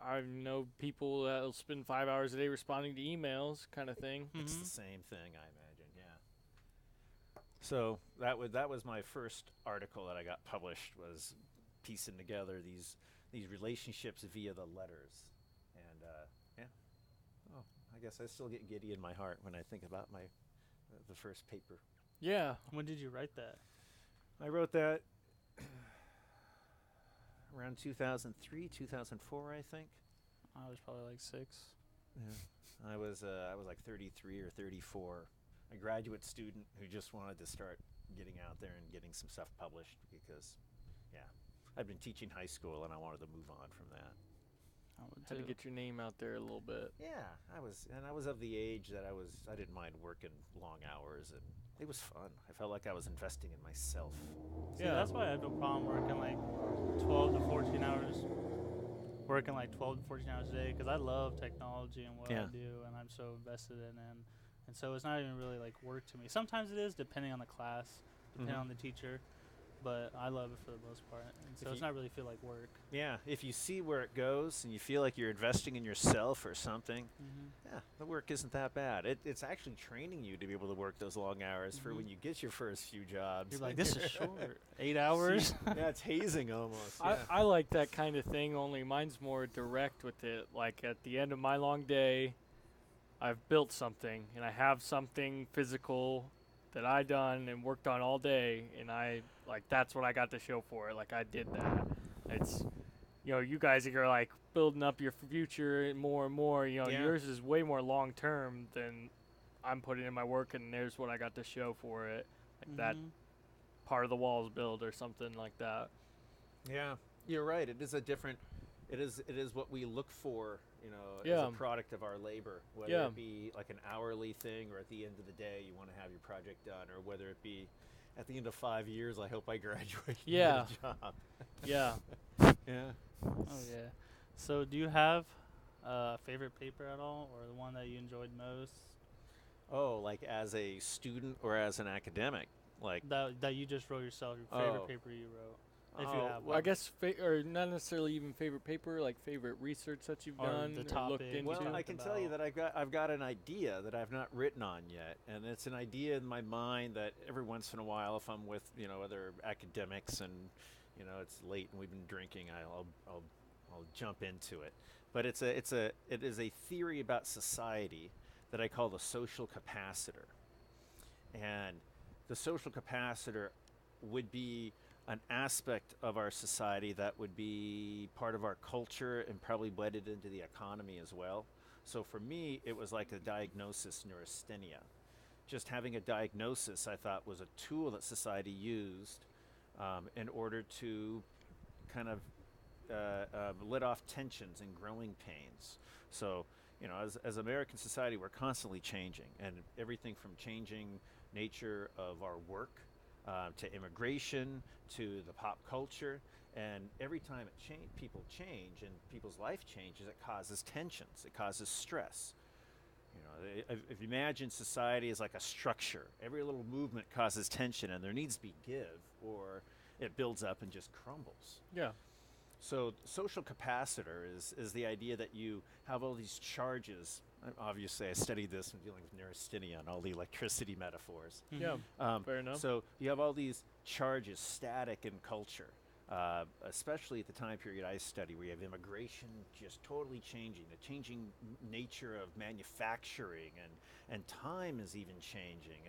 I know people that'll spend 5 hours a day responding to emails, kind of thing. It's the same thing, I imagine. Yeah. So that was my first article that I got published, was piecing together these relationships via the letters, and yeah. Oh, I guess I still get giddy in my heart when I think about the first paper. Yeah. When did you write that? I wrote that around 2003, 2004, I think. I was probably like 6. Yeah. I was like 33 or 34, a graduate student who just wanted to start getting out there and getting some stuff published because, yeah, I'd been teaching high school and I wanted to move on from that. I would Had to too. get your name out there a little bit. Yeah, I was of the age that I didn't mind working long hours, and it was fun. I felt like I was investing in myself. See, Yeah. that's why I have no problem working like 12 to 14 hours. Working like 12 to 14 hours a day because I love technology and what Yeah. I do, and I'm so invested in it. And so it's not even really like work to me. Sometimes it is, depending on the class, depending on the teacher. But I love it for the most part, and so If it's you- not really feel like work. Yeah, if you see where it goes and you feel like you're investing in yourself or something, yeah, the work isn't that bad. It's actually training you to be able to work those long hours for when you get your first few jobs. You're like, this is short. 8 hours. Yeah, it's hazing almost. I, Yeah. I like that kind of thing, only mine's more direct with it. Like at the end of my long day, I've built something and I have something physical that I done and worked on all day, and that's what I got to show for it. Like I did that. It's, you guys are like building up your future more and more. Yeah. Yours is way more long term than I'm putting in my work, and there's what I got to show for it. Like that part of the walls built or something like that. Yeah, you're right. It is a different. It is what we look for, as Yeah. a product of our labor. Whether Yeah. it be like an hourly thing, or at the end of the day you want to have your project done, or whether it be at the end of 5 years, I hope I graduate Yeah. and get a job. Yeah. Yeah. Oh yeah. So do you have a favorite paper at all, or the one that you enjoyed most? Oh, like as a student or as an academic, like. That you just wrote yourself, your favorite Oh. paper you wrote, if you have Well, I one. guess, or not necessarily even favorite paper, like favorite research that you've Or done the or looked topic. into. Well, I talked can tell you about. that I've got an idea that I've not written on yet, and it's an idea in my mind that every once in a while, if I'm with other academics and it's late and we've been drinking, I'll jump into it. But it is a theory about society that I call the social capacitor, and the social capacitor would be an aspect of our society that would be part of our culture and probably blended into the economy as well. So for me, it was like a diagnosis neurasthenia. Just having a diagnosis, I thought, was a tool that society used in order to kind of let off tensions and growing pains. So, as American society, we're constantly changing, and everything from changing nature of our work to immigration to the pop culture, and every time people change and people's life changes, it causes tensions, it causes stress. If you imagine society as like a structure, every little movement causes tension, and there needs to be give, or it builds up and just crumbles. Yeah. So social capacitor is the idea that you have all these charges. Obviously, I studied this when dealing with neurasthenia and all the electricity metaphors. Yeah. Fair enough. So you have all these charges static in culture, especially at the time period I study, where you have immigration just totally changing, the changing nature of manufacturing, and time is even changing,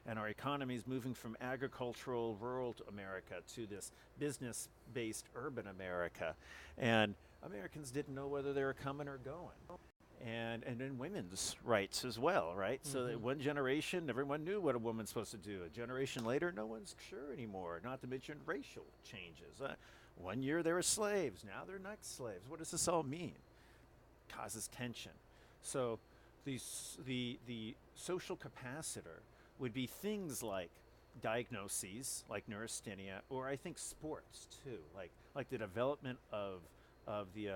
and our economy is moving from agricultural, rural to America to this business-based urban America, and Americans didn't know whether they were coming or going. And then women's rights as well, right? So that one generation, everyone knew what a woman's supposed to do. A generation later, no one's sure anymore. Not to mention racial changes. One year they were slaves, now they're not slaves. What does this all mean? Causes tension. So the social capacitor would be things like diagnoses, like neurasthenia, or I think sports too, like the development of the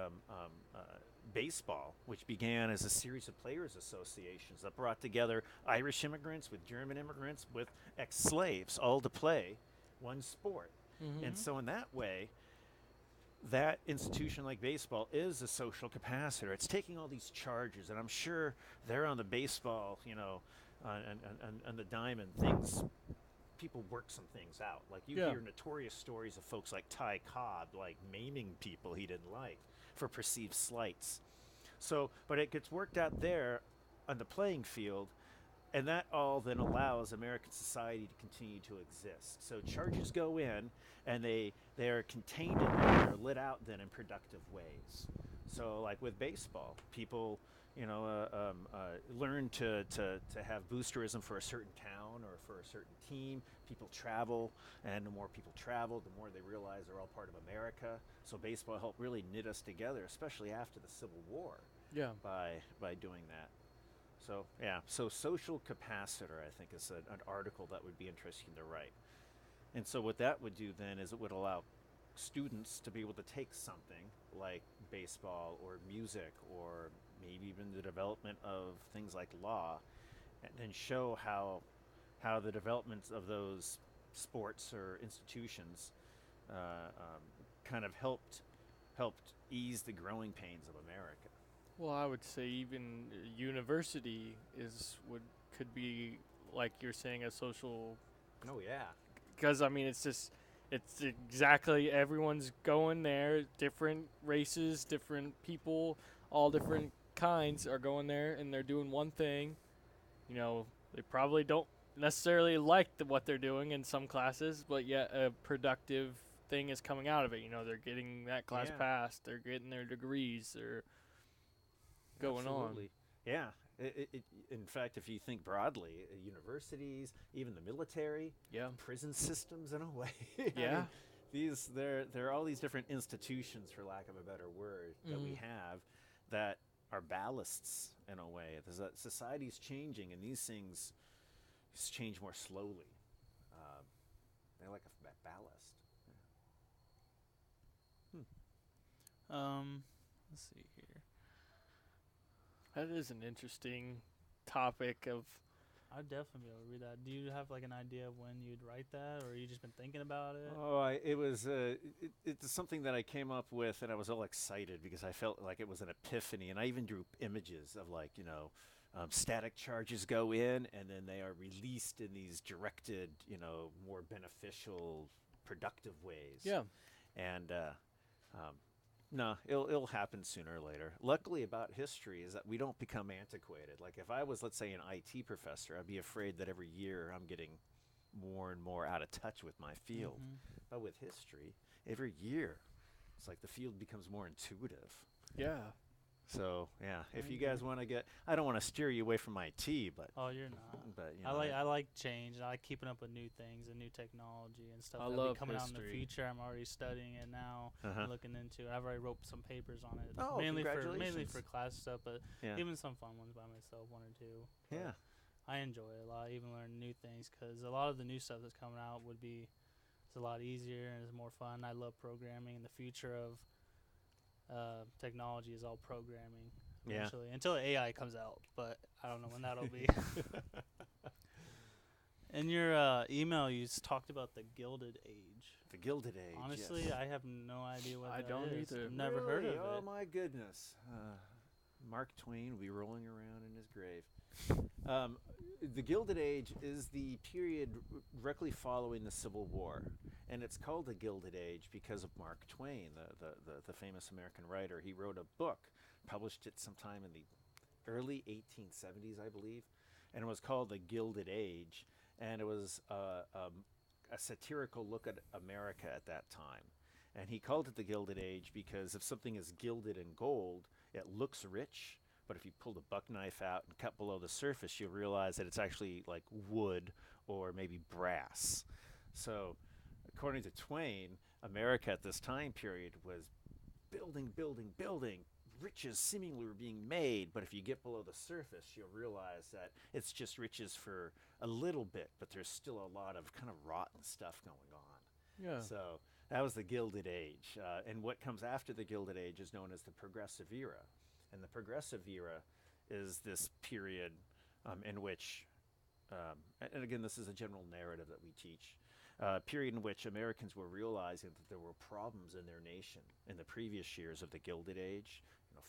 baseball, which began as a series of players' associations that brought together Irish immigrants with German immigrants with ex-slaves, all to play one sport. And so in that way, that institution like baseball is a social capacitor. It's taking all these charges, and I'm sure they're on the baseball, and the diamond things. People work some things out. Like you hear notorious stories of folks like Ty Cobb, like maiming people he didn't like for perceived slights. So, but it gets worked out there on the playing field, and that all then allows American society to continue to exist. So charges go in, and they are contained in there, they're lit out then in productive ways. So like with baseball, people learn to have boosterism for a certain town or for a certain team. People travel, and the more people travel, the more they realize they're all part of America. So baseball helped really knit us together, especially after the Civil War. Yeah. By doing that. So yeah, so social capacitor, I think, is an article that would be interesting to write. And so what that would do then is it would allow students to be able to take something like baseball or music or maybe even the development of things like law, and then show how the development of those sports or institutions kind of helped ease the growing pains of America. Well, I would say even university could be, like you're saying, a social. Oh yeah. Because I mean, it's exactly, everyone's going there. Different races, different people, all different kinds are going there, and they're doing one thing. They probably don't necessarily like what they're doing in some classes, but yet a productive thing is coming out of it. They're getting that class passed. They're getting their degrees. They're going Absolutely. on. Yeah. In fact, if you think broadly, universities, even the military, prison systems, in a way. Yeah. There are all these different institutions, for lack of a better word, that we have that are ballasts in a way. There's that society's changing, and these things change more slowly. They're like a ballast. Let's see here. That is an interesting topic of. I'd definitely be able to read that. Do you have like an idea of when you'd write that, or you just been thinking about it? Oh, it's something that I came up with, and I was all excited because I felt like it was an epiphany, and I even drew images of static charges go in, and then they are released in these directed, more beneficial, productive ways. Yeah. And no, it'll happen sooner or later. Luckily about history is that we don't become antiquated. Like if I was, let's say, an IT professor, I'd be afraid that every year I'm getting more and more out of touch with my field. But with history, every year, it's like the field becomes more intuitive. Yeah. So yeah, if you guys want to I don't want to steer you away from IT, but oh, you're not. But I like change. I like keeping up with new things and new technology and stuff I that'll love be coming out in the history. future. I'm already studying it now, looking into it. I've already wrote some papers on it. Oh, mainly congratulations. for class stuff, but yeah. even some fun ones by myself, one or two. Yeah. I enjoy it a lot, even learning new things, because a lot of the new stuff that's coming out it's a lot easier and it's more fun. I love programming, and the future of technology is all programming. Eventually, until AI comes out, but I don't know when that'll be. In your email, you talked about the Gilded Age. The Gilded Age. Honestly, yes. I have no idea what I that don't is. either. I've never heard of it. Oh my goodness. Mark Twain will be rolling around in his grave. The Gilded Age is the period directly following the Civil War. And it's called the Gilded Age because of Mark Twain, the famous American writer. He wrote a book, published it sometime in the early 1870s, I believe, and it was called The Gilded Age. And it was a satirical look at America at that time. And he called it the Gilded Age because if something is gilded in gold, it looks rich. But if you pull the buck knife out and cut below the surface, you'll realize that it's actually like wood or maybe brass. So, according to Twain, America at this time period was building, building, building. Riches seemingly were being made, but if you get below the surface, you'll realize that it's just riches for a little bit, but there's still a lot of kind of rotten stuff going on. Yeah. So that was the Gilded Age. And what comes after the Gilded Age is known as the Progressive Era. And the Progressive Era is this period in which, and again, this is a general narrative that we teach, period in which Americans were realizing that there were problems in their nation in the previous years of the Gilded Age.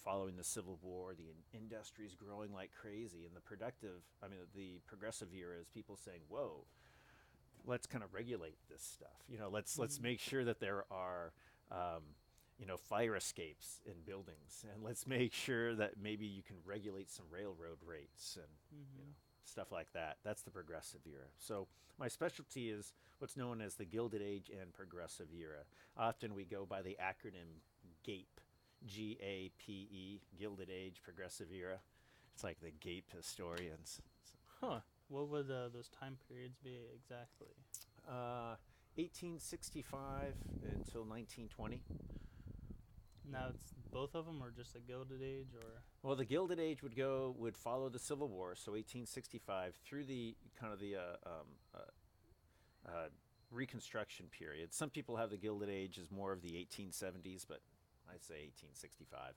Following the Civil War, the industry is growing like crazy, and the Progressive Era is people saying, "Whoa, let's kind of regulate this stuff. Let's make sure that there are, fire escapes in buildings, and let's make sure that maybe you can regulate some railroad rates and stuff like that." That's the Progressive Era. So my specialty is what's known as the Gilded Age and Progressive Era. Often we go by the acronym GAPE. GAPE, Gilded Age, Progressive Era. It's like the GAPE historians. Huh. What would those time periods be exactly? 1865 until 1920. Now it's both of them, or just the Gilded Age, or? Well, the Gilded Age would follow the Civil War, so 1865 through the kind of the Reconstruction period. Some people have the Gilded Age as more of the 1870s, but I say 1865,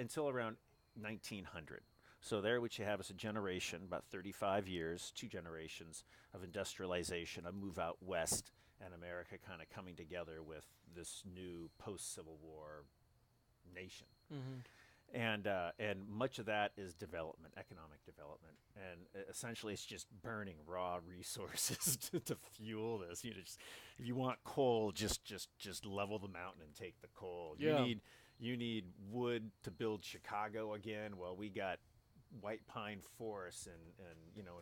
until around 1900. So there what you have is a generation, about 35 years, 2 generations of industrialization, a move out west, and America kind of coming together with this new post-Civil War nation. And much of that is development, economic development, and essentially it's just burning raw resources to fuel this. If you want coal, just level the mountain and take the coal. Yeah. You need wood to build Chicago again. Well, we got white pine forests in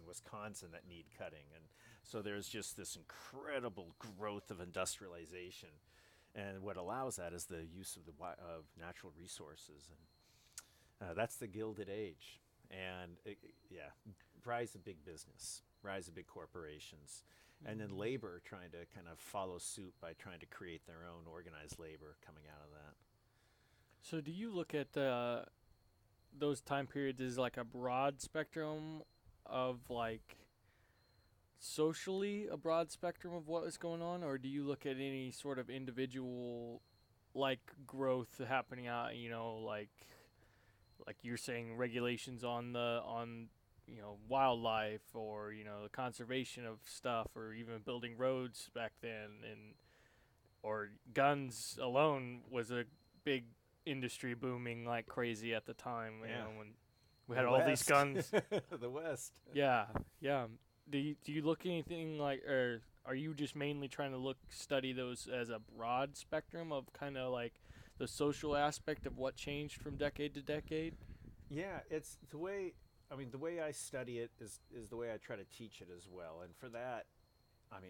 Wisconsin that need cutting, and so there's just this incredible growth of industrialization, and what allows that is the use of of natural resources. And that's the Gilded Age. And rise of big business, rise of big corporations, and then labor trying to kind of follow suit by trying to create their own organized labor coming out of that. So do you look at those time periods as like a broad spectrum of like socially a broad spectrum of what is going on, or do you look at any sort of individual like growth happening out, like you're saying, regulations on wildlife, or the conservation of stuff, or even building roads back then, or guns alone was a big industry booming like crazy at the time. When we had all these guns. The West. Yeah. Do you look anything like, or are you just mainly trying to study those as a broad spectrum of kind of like the social aspect of what changed from decade to decade? Yeah, it's the way I study it is the way I try to teach it as well. And for that,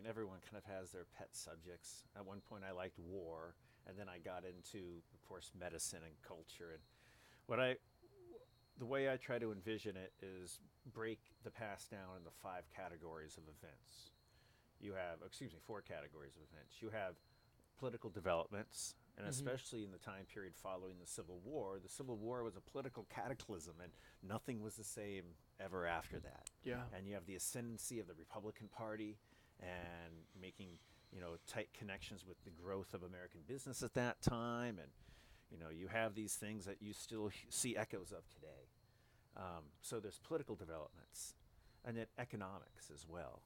everyone kind of has their pet subjects. At one point I liked war, and then I got into, of course, medicine and culture. And the way I try to envision it is break the past down into 5 categories of events. You have, 4 categories of events. You have political developments, and especially in the time period following the Civil War. The Civil War was a political cataclysm, and nothing was the same ever after that. Yeah. And you have the ascendancy of the Republican Party and making, tight connections with the growth of American business at that time. And, you have these things that you still see echoes of today. So there's political developments, and then economics as well.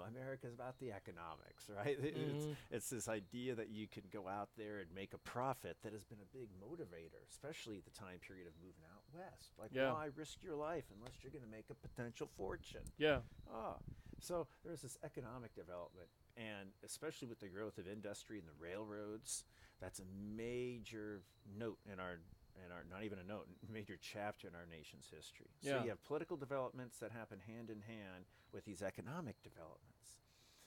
America's about the economics, right? Mm-hmm. It's this idea that you can go out there and make a profit that has been a big motivator, especially at the time period of moving out west. Like, Yeah. why risk your life unless you're going to make a potential fortune? Yeah. Ah, so there's this economic development, and especially with the growth of industry and the railroads, that's a major note in our not even a note, major chapter in our nation's history. So Yeah. you have political developments that happen hand in hand with these economic developments.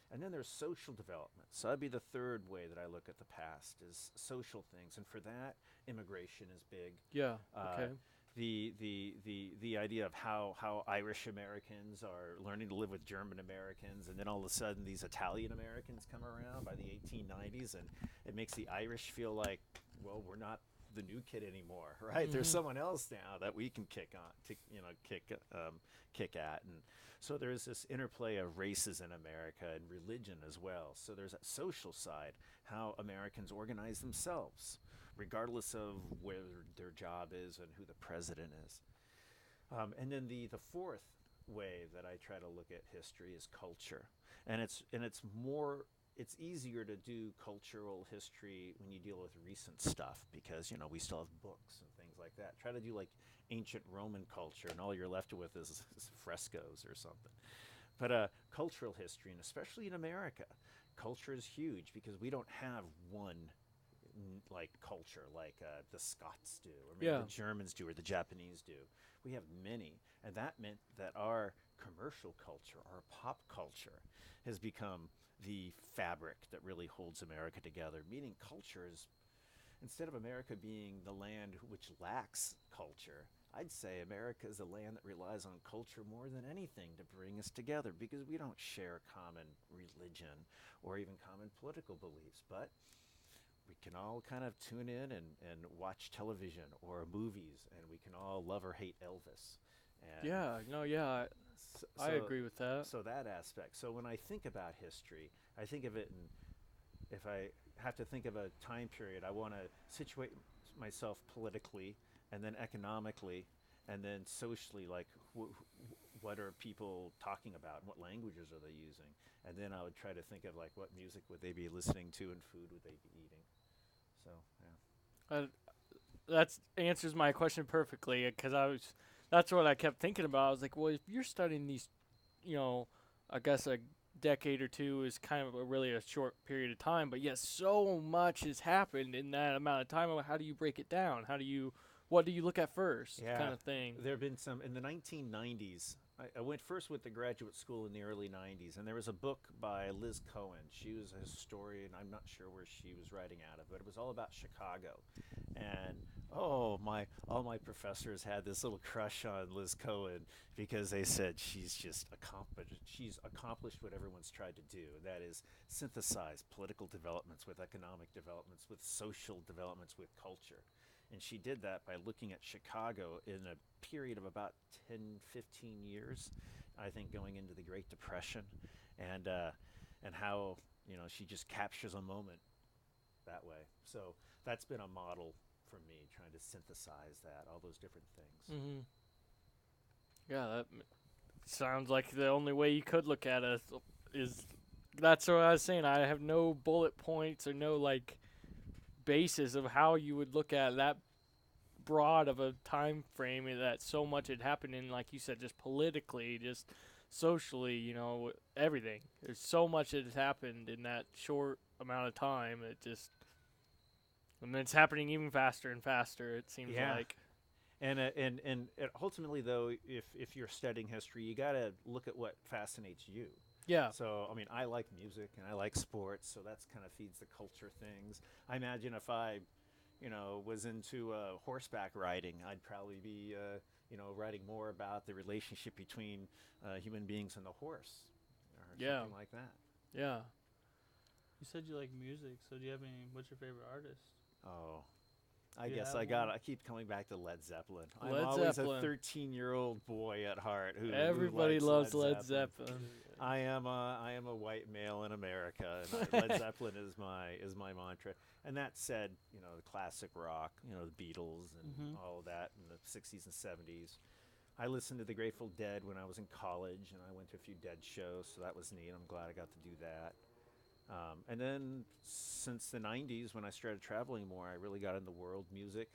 And then there's social development. So that'd be the third way that I look at the past is social things. And for that, immigration is big. Yeah. Uh, Okay. the idea of how Irish Americans are learning to live with German Americans, and then all of a sudden these Italian Americans come around by the 1890s, and it makes the Irish feel like, well, we're not the new kid anymore, right? There's Mhm. someone else now that we can kick on, kick at, and so there's this interplay of races in America and religion as well. So there's that social side, how Americans organize themselves, regardless of where their job is and who the president is. And then the fourth way that I try to look at history is culture, and it's easier to do cultural history when you deal with recent stuff because we still have books and things like that. Try to do like ancient Roman culture, and all you're left with is frescoes or something. But cultural history, and especially in America, culture is huge because we don't have one like culture like the Scots do, or maybe Yeah. the Germans do, or the Japanese do. We have many, and that meant that our commercial culture, our pop culture, has become the fabric that really holds America together. Meaning, culture is, instead of America being the land which lacks culture, I'd say America is a land that relies on culture more than anything to bring us together because we don't share common religion or even common political beliefs, but we can all kind of tune in and watch television or movies, and we can all love or hate Elvis. And Yeah. No. Yeah. so, I agree with that. so that aspect. So when I think about history, I think of it in, if I have to think of a time period, I want to situate myself politically and then economically and then socially, like what are people talking about and what languages are they using? And then I would try to think of like what music would they be listening to and food would they be eating. So, yeah. That answers my question perfectly because that's what I kept thinking about. I was like, well, if you're studying these, I guess a decade or two is kind of really a short period of time, but yet so much has happened in that amount of time. How do you break it down? What do you look at first? Yeah. Kind of thing. There have been some in the 1990s. I went first with the graduate school in the early 90s, and there was a book by Liz Cohen. She was a historian. I'm not sure where she was writing out of, but it was all about Chicago. And all my professors had this little crush on Liz Cohen because they said she's just accomplished. She's accomplished what everyone's tried to do, and that is synthesize political developments with economic developments, with social developments, with culture. And she did that by looking at Chicago in a period of about 10, 15 years, I think going into the Great Depression, and how, she just captures a moment that way. So that's been a model for me, trying to synthesize that, all those different things. Mm-hmm. Yeah, that sounds like the only way you could look at it is that's what I was saying. I have no bullet points or no basis of how you would look at that broad of a time frame and that so much had happened in, like you said, just politically, just socially, everything. There's so much that has happened in that short amount of time. And it's happening even faster and faster, it seems Yeah. like. And ultimately, though, if you're studying history, you got to look at what fascinates you. Yeah. So, I mean, I like music and I like sports, so that's kind of feeds the culture things. I imagine if I, was into horseback riding, I'd probably be, writing more about the relationship between human beings and the horse, or Yeah. something like that. Yeah. You said you like music, so do you have any? What's your favorite artist? Oh, I You guess have I one? keep coming back to Led Zeppelin. Led I'm always Zeppelin. a 13-year-old boy at heart who Everybody likes loves Led Zeppelin. I am a white male in America, and Led Zeppelin is my mantra. And that said, the classic rock, the Beatles and Mhm. all of that in the 60s and 70s. I listened to the Grateful Dead when I was in college, and I went to a few Dead shows, so that was neat. I'm glad I got to do that. And then since the 90s, when I started traveling more, I really got into world music.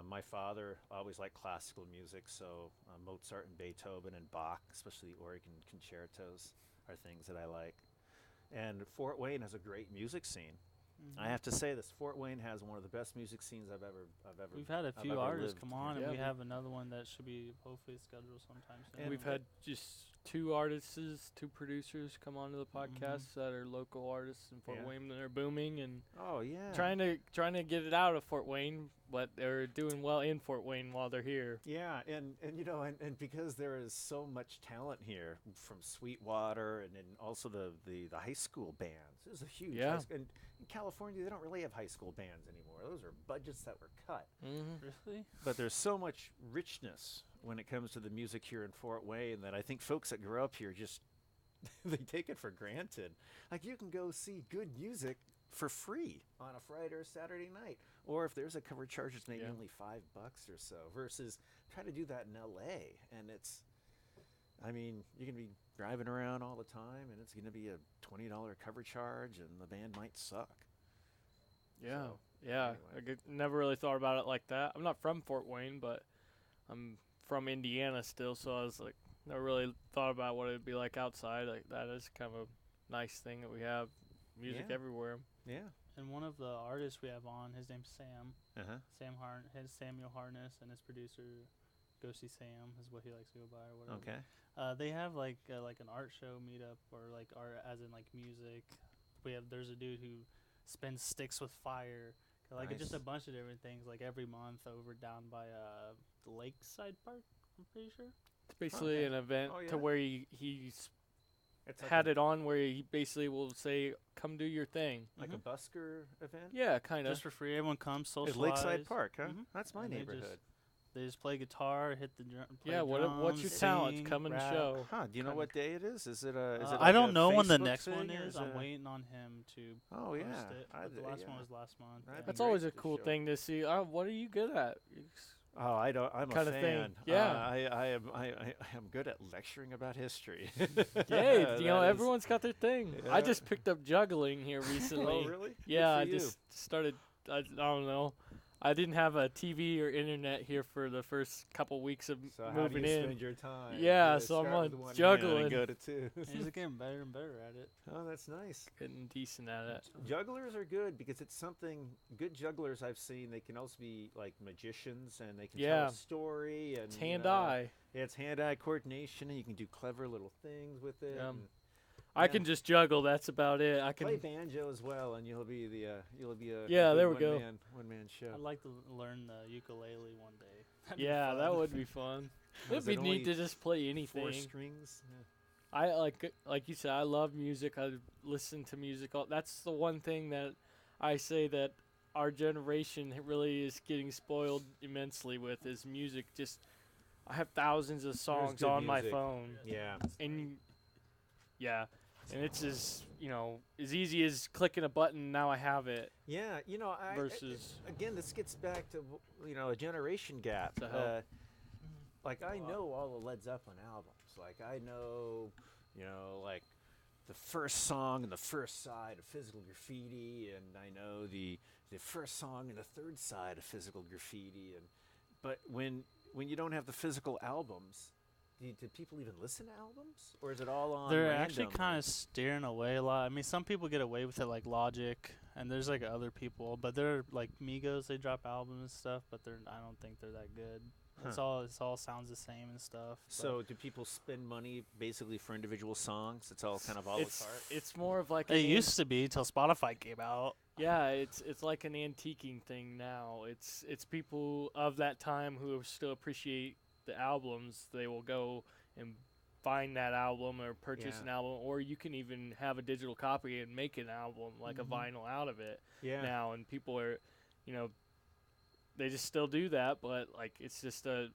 My father always liked classical music, so Mozart and Beethoven and Bach, especially the Organ concertos, are things that I like. And Fort Wayne has a great music scene. I have to say this: Fort Wayne has one of the best music scenes I've ever. We've had a I've few ever artists lived come on, in. and Yeah, we we- have another one that should be hopefully scheduled sometime soon. And We've had just 2 artists, 2 producers come onto the podcast that are local artists in Fort Yeah. Wayne that are booming and Oh yeah. trying to get it out of Fort Wayne, but they're doing well in Fort Wayne while they're here. Yeah, and you know, and because there is so much talent here from Sweetwater, and then also the high school bands. There's a huge Yeah. and in California they don't really have high school bands anymore. Those are budgets that were cut. Mm-hmm. Really? But there's so much richness when it comes to the music here in Fort Wayne that I think folks that grow up here just they take it for granted. Like you can go see good music for free on a Friday or Saturday night, or if there's a cover charge, it's maybe Yeah. only $5 or so. Versus try to do that in LA, and it's, I mean, you're gonna be driving around all the time, and it's gonna be a $20 cover charge, and the band might suck. Yeah, So, yeah. anyway. Never really thought about it like that. I'm not from Fort Wayne, but I'm from Indiana still, so I was like, never really thought about what it'd be like outside. Like that is kind of a nice thing that we have music Yeah. everywhere. Yeah. And one of the artists we have on, his name's Sam. Uh-huh. His Samuel Harness, and his producer, Go See Sam, is what he likes to go by, or whatever. Okay. They have like an art show meetup, or like art as in like music. There's a dude who spins sticks with fire, like it's just a Nice. bunch of different things, like every month over down by the Lakeside Park. I'm pretty sure. It's basically Okay. an event Oh, yeah? to where he's It's like had a, it on where he basically will say, "Come do your thing." like a Mhm. busker event. Yeah, kind of. Just for free, everyone comes At socialize. Lakeside Park, huh? Mhm. That's my And they just- neighborhood. They just play guitar, hit the drum. Yeah, what's your drums, talent? sing, Come and rap. show. Huh? Do you know Kinda- what day it is? Is it a? Is it I like don't a know when the Facebook next thing, one or is. I'm waiting on him to Oh post yeah, it. But the last one was last month. That'd be That's great always a to cool show. thing to see. Oh, what are you good at? Oh, I don't. I'm Kinda a thing. fan. Yeah. I am good at lecturing about history. Hey, That you know, is- everyone's got their thing. Yeah. I just picked up juggling here recently. Oh really? Yeah, I Good for you. just started. I don't know. I didn't have a TV or internet here for the first couple weeks of So how do moving you in. spend your time? Yeah, You so I'm start on with one hand juggling. and go to two. He's getting better and better at it. Oh, that's nice. Getting decent at it. Jugglers are good because it's something. Good jugglers I've seen. They can also be like magicians, and they can tell Yeah. a story. And It's you know, hand-eye. Yeah, it's hand-eye coordination, and you can do clever little things with it. Yeah. and I yeah. can just juggle. That's about it. I play can. banjo as well, and you'll be a Yeah, good there we go. one-man show. I'd like to learn the ukulele one day. That'd be Yeah, that fun. would be fun. Was It'd be it neat only to just play 4 anything. strings. Yeah. I like you said, I love music. I listen to music. That's the one thing that I say that our generation really is getting spoiled immensely with is music. Just I have thousands of songs good on my music. phone, Yeah. and yeah, and it's as as easy as clicking a button. Now I have it. Yeah, Versus- again, this gets back to a generation gap. To help. Like I know all the Led Zeppelin albums. Like I know, like the first song and the first side of Physical Graffiti, and I know the first song and the third side of Physical Graffiti. But when you don't have the physical albums, do people even listen to albums, or is it all on? They're actually random? kind of steering away a lot. I mean, some people get away with it, like Logic, and there's like other people, but they're like Migos. They drop albums and stuff, but I don't think they're that good. It all sounds the same and stuff. but- So do people spend money basically for individual songs? It's all kind of a la It's carte. it's more of like it used to be till Spotify came out. Yeah, it's like an antiquing thing now. It's people of that time who still appreciate the albums. They will go and find that album or purchase Yeah. an album, or you can even have a digital copy and make an album like a vinyl out of it Yeah. now. And people are, they just still do that, but like it's just a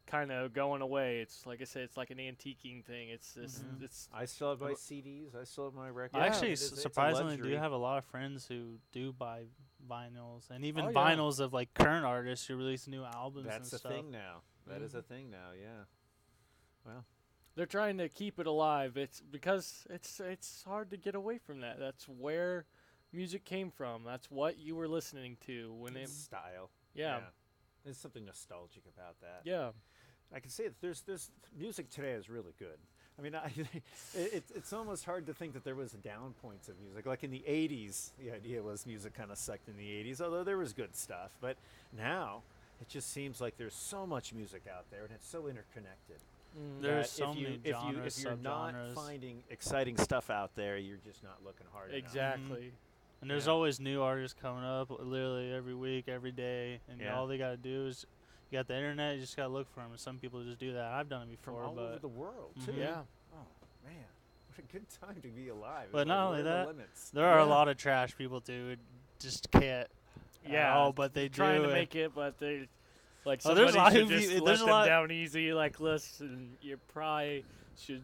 kind of going away. It's like I said, it's like an antiquing thing. It's just Mhm. it's I still have my Well- CDs. I still have my records. I actually It's a surprisingly do luxury. have a lot of friends who do buy vinyls, and even Oh, yeah. vinyls of like current artists who release new albums That's and a stuff. thing now. That is a Mhm. thing now. Yeah. Well, They're trying to keep it alive. It's because it's hard to get away from that. That's where music came from. That's what you were listening to when it. it's style. Yeah. There's something nostalgic about that. Yeah. I can say that there's music today is really good. I mean, it's almost hard to think that there was down points of music. Like in the '80s, the idea was music kind of sucked in the '80s, although there was good stuff. But now it just seems like there's so much music out there, and it's so interconnected. Mm. There's that so if you, many if genres, if you're not subgenres. finding exciting stuff out there, you're just not looking hard enough. Exactly. And there's Yeah. always new artists coming up, literally every week, every day. And Yeah. all they gotta do is, you got the internet, you just gotta look for them. And some people just do that. I've done it From before, all over but the world too. Mhm. Yeah. Oh man, what a good time to be alive. But It's not like, only what are that, the limits? there are a Yeah. lot of trash people too. Who just can't. Yeah. Oh, but they trying do. to make it, but they like Oh, there's somebody a lot should of just there's let a them lot- down easy. Like, listen, you probably should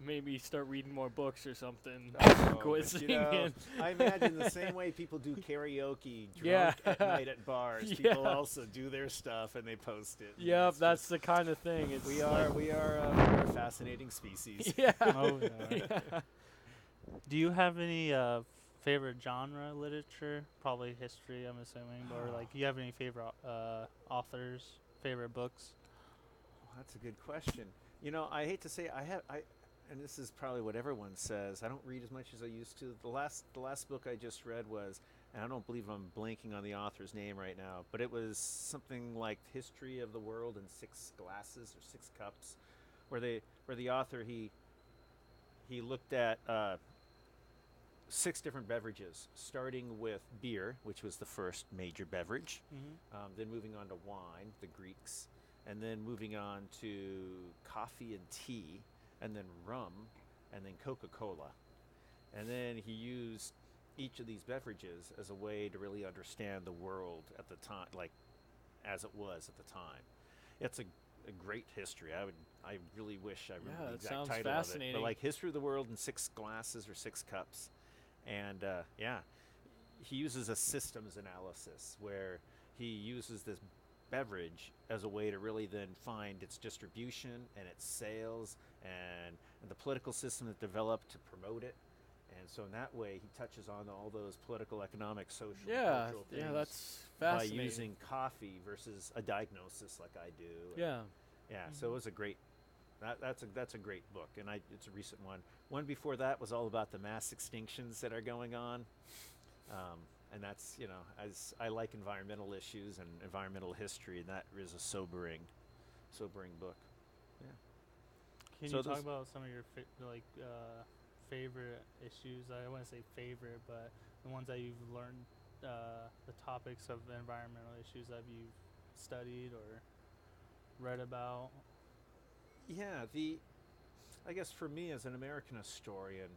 maybe start reading more books or something. Oh, Quit but, you singing. know, I imagine the same way people do karaoke drunk Yeah. at night at bars. Yeah. People also do their stuff and they post it. and Yep, it's that's just- the kind of thing. It's we like- are we are a fascinating species. Yeah. Oh, yeah. Yeah. Do you have any favorite genre literature? Probably history, I'm assuming. Or like, do you have any favorite authors, favorite books? Well, that's a good question. You know, I hate to say and this is probably what everyone says. I don't read as much as I used to. The last book I just read was, and I don't believe I'm blanking on the author's name right now, but it was something like History of the World in 6 Glasses or 6 Cups, where the author he looked at 6 different beverages, starting with beer, which was the first major beverage, Mm-hmm. then moving on to wine, the Greeks, and then moving on to coffee and tea, and then rum, and then Coca-Cola. And then he used each of these beverages as a way to really understand the world at the time, like as it was at the time. It's a great history. I really wish I remember Yeah, the that exact sounds title of it. fascinating. But like History of the World in 6 Glasses or 6 Cups. And yeah, he uses a systems analysis where he uses this beverage as a way to really then find its distribution and its sales and the political system that developed to promote it. And so in that way, he touches on all those political, economic, social, Yeah. cultural things Yeah. That's by fascinating. using coffee versus a diagnosis like I do. And Yeah. yeah, so it was a great. That's a great book, and it's a recent one. One before that was all about the mass extinctions that are going on, and that's as I like environmental issues and environmental history, and that is a sobering book. Can So you talk those- about some of your favorite issues? I wouldn't say favorite, but the ones that you've learned, the topics of environmental issues that you've studied or read about. Yeah, I guess for me as an American historian,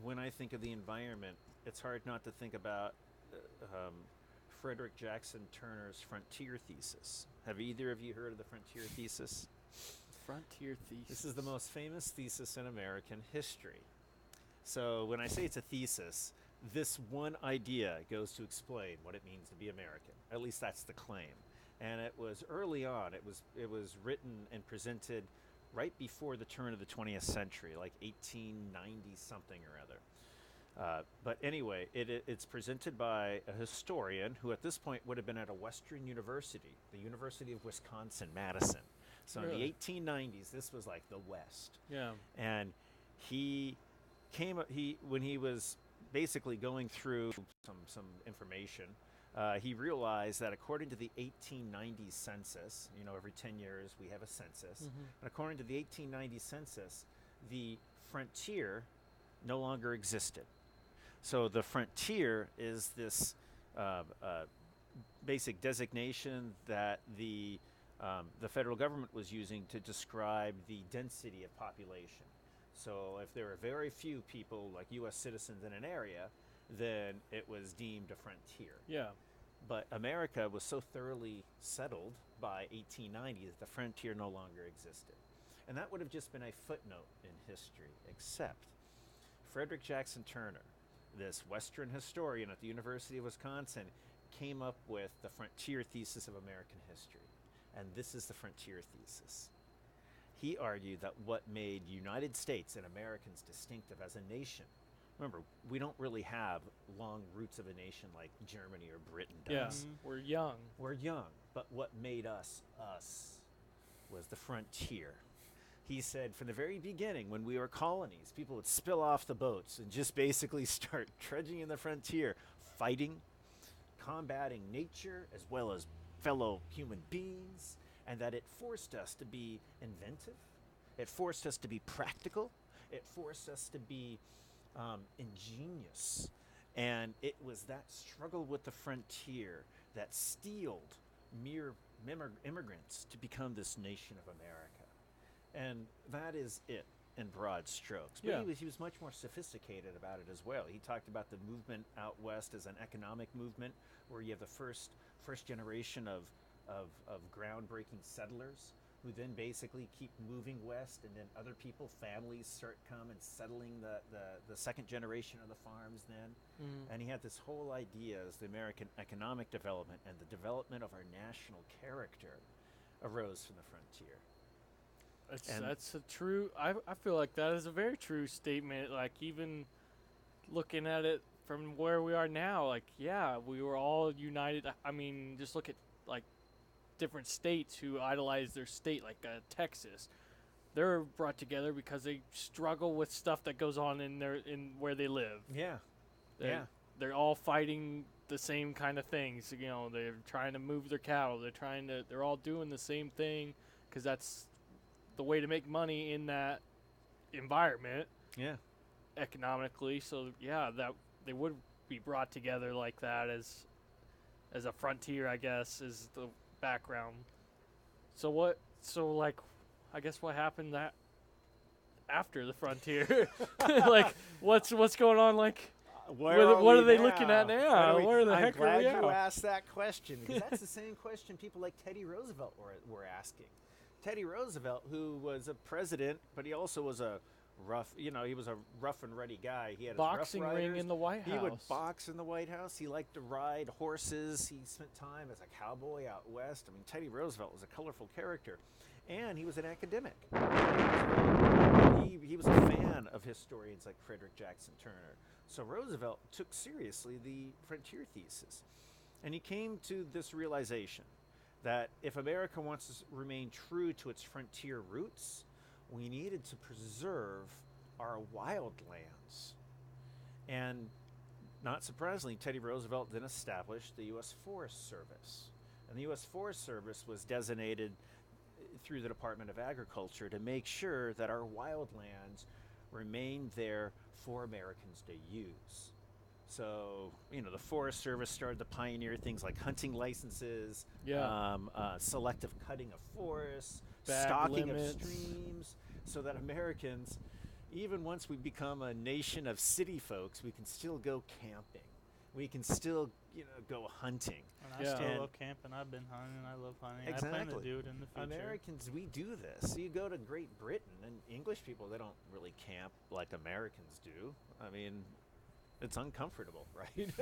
when I think of the environment, it's hard not to think about Frederick Jackson Turner's frontier thesis. Have either of you heard of the frontier thesis? Frontier thesis. This is the most famous thesis in American history. So when I say it's a thesis, this one idea goes to explain what it means to be American. At least that's the claim. And it was early on. It was written and presented right before the turn of the 20th century, like 1890 something or other. But anyway, it's presented by a historian who at this point would have been at a Western university, the University of Wisconsin-Madison. So in Really? the 1890s, this was like the West. Yeah. And when he was basically going through some information, he realized that according to the 1890 census, every 10 years we have a census, Mhm. and according to the 1890 census, the frontier no longer existed. So the frontier is this basic designation that the federal government was using to describe the density of population. So if there are very few people, like U.S. citizens in an area, then it was deemed a frontier. Yeah. But America was so thoroughly settled by 1890 that the frontier no longer existed. And that would have just been a footnote in history, except Frederick Jackson Turner this Western historian at the University of Wisconsin, came up with the frontier thesis of American history. And this is the frontier thesis. He argued that what made United States and Americans distinctive as a nation, remember, we don't really have long roots of a nation like Germany or Britain Yeah, does. we're young. We're young, but what made us us was the frontier. He said from the very beginning, when we were colonies, people would spill off the boats and just basically start trudging in the frontier, fighting, combating nature as well as fellow human beings, and that it forced us to be inventive, it forced us to be practical, it forced us to be ingenious. And it was that struggle with the frontier that steeled mere immigrants to become this nation of America. And that is it in broad strokes. But Yeah. he was much more sophisticated about it as well. He talked about the movement out west as an economic movement where you have the first generation of groundbreaking settlers who then basically keep moving west, and then other people, families, start coming settling the second generation of the farms then. And he had this whole idea as the American economic development and the development of our national character arose from the frontier. That's a true. I feel like that is a very true statement. Like, even looking at it from where we are now, like, yeah, we were all united. I mean, just look at like different states who idolize their state, like Texas. They're brought together because they struggle with stuff that goes on in where they live. Yeah. They're all fighting the same kind of things. You know, they're trying to move their cattle. They're all doing the same thing because that's the way to make money in that environment. Yeah. Economically. So yeah, that they would be brought together like that as a frontier, I guess, is the background. So I guess what happened that after the frontier? Like, what's going on? Like, what are they looking at now? Where the heck are we I'm glad at? you asked that question, because that's the same question people like Teddy Roosevelt were asking. Teddy Roosevelt, who was a president, but he also was a rough and ready guy. He had boxing his rough ring riders. in the White House. He would box in the White House. He liked to ride horses. He spent time as a cowboy out west. I mean, Teddy Roosevelt was a colorful character, and he was an academic. He was a fan of historians like Frederick Jackson Turner. So Roosevelt took seriously the frontier thesis, and he came to this realization that if America wants to remain true to its frontier roots, we needed to preserve our wildlands. And not surprisingly, Teddy Roosevelt then established the U.S. Forest Service. And the U.S. Forest Service was designated through the Department of Agriculture to make sure that our wildlands remained there for Americans to use. So, the Forest Service started to pioneer things like hunting licenses, selective cutting of forests, Bag stocking limits. of streams, so that Americans, even once we become a nation of city folks, we can still go camping. We can still, go hunting. And I Yeah. still And- love camping. I've been hunting. I love hunting. I Exactly. plan to do it in the future. Americans, we do this. You go to Great Britain, and English people, they don't really camp like Americans do. I mean, it's uncomfortable, right?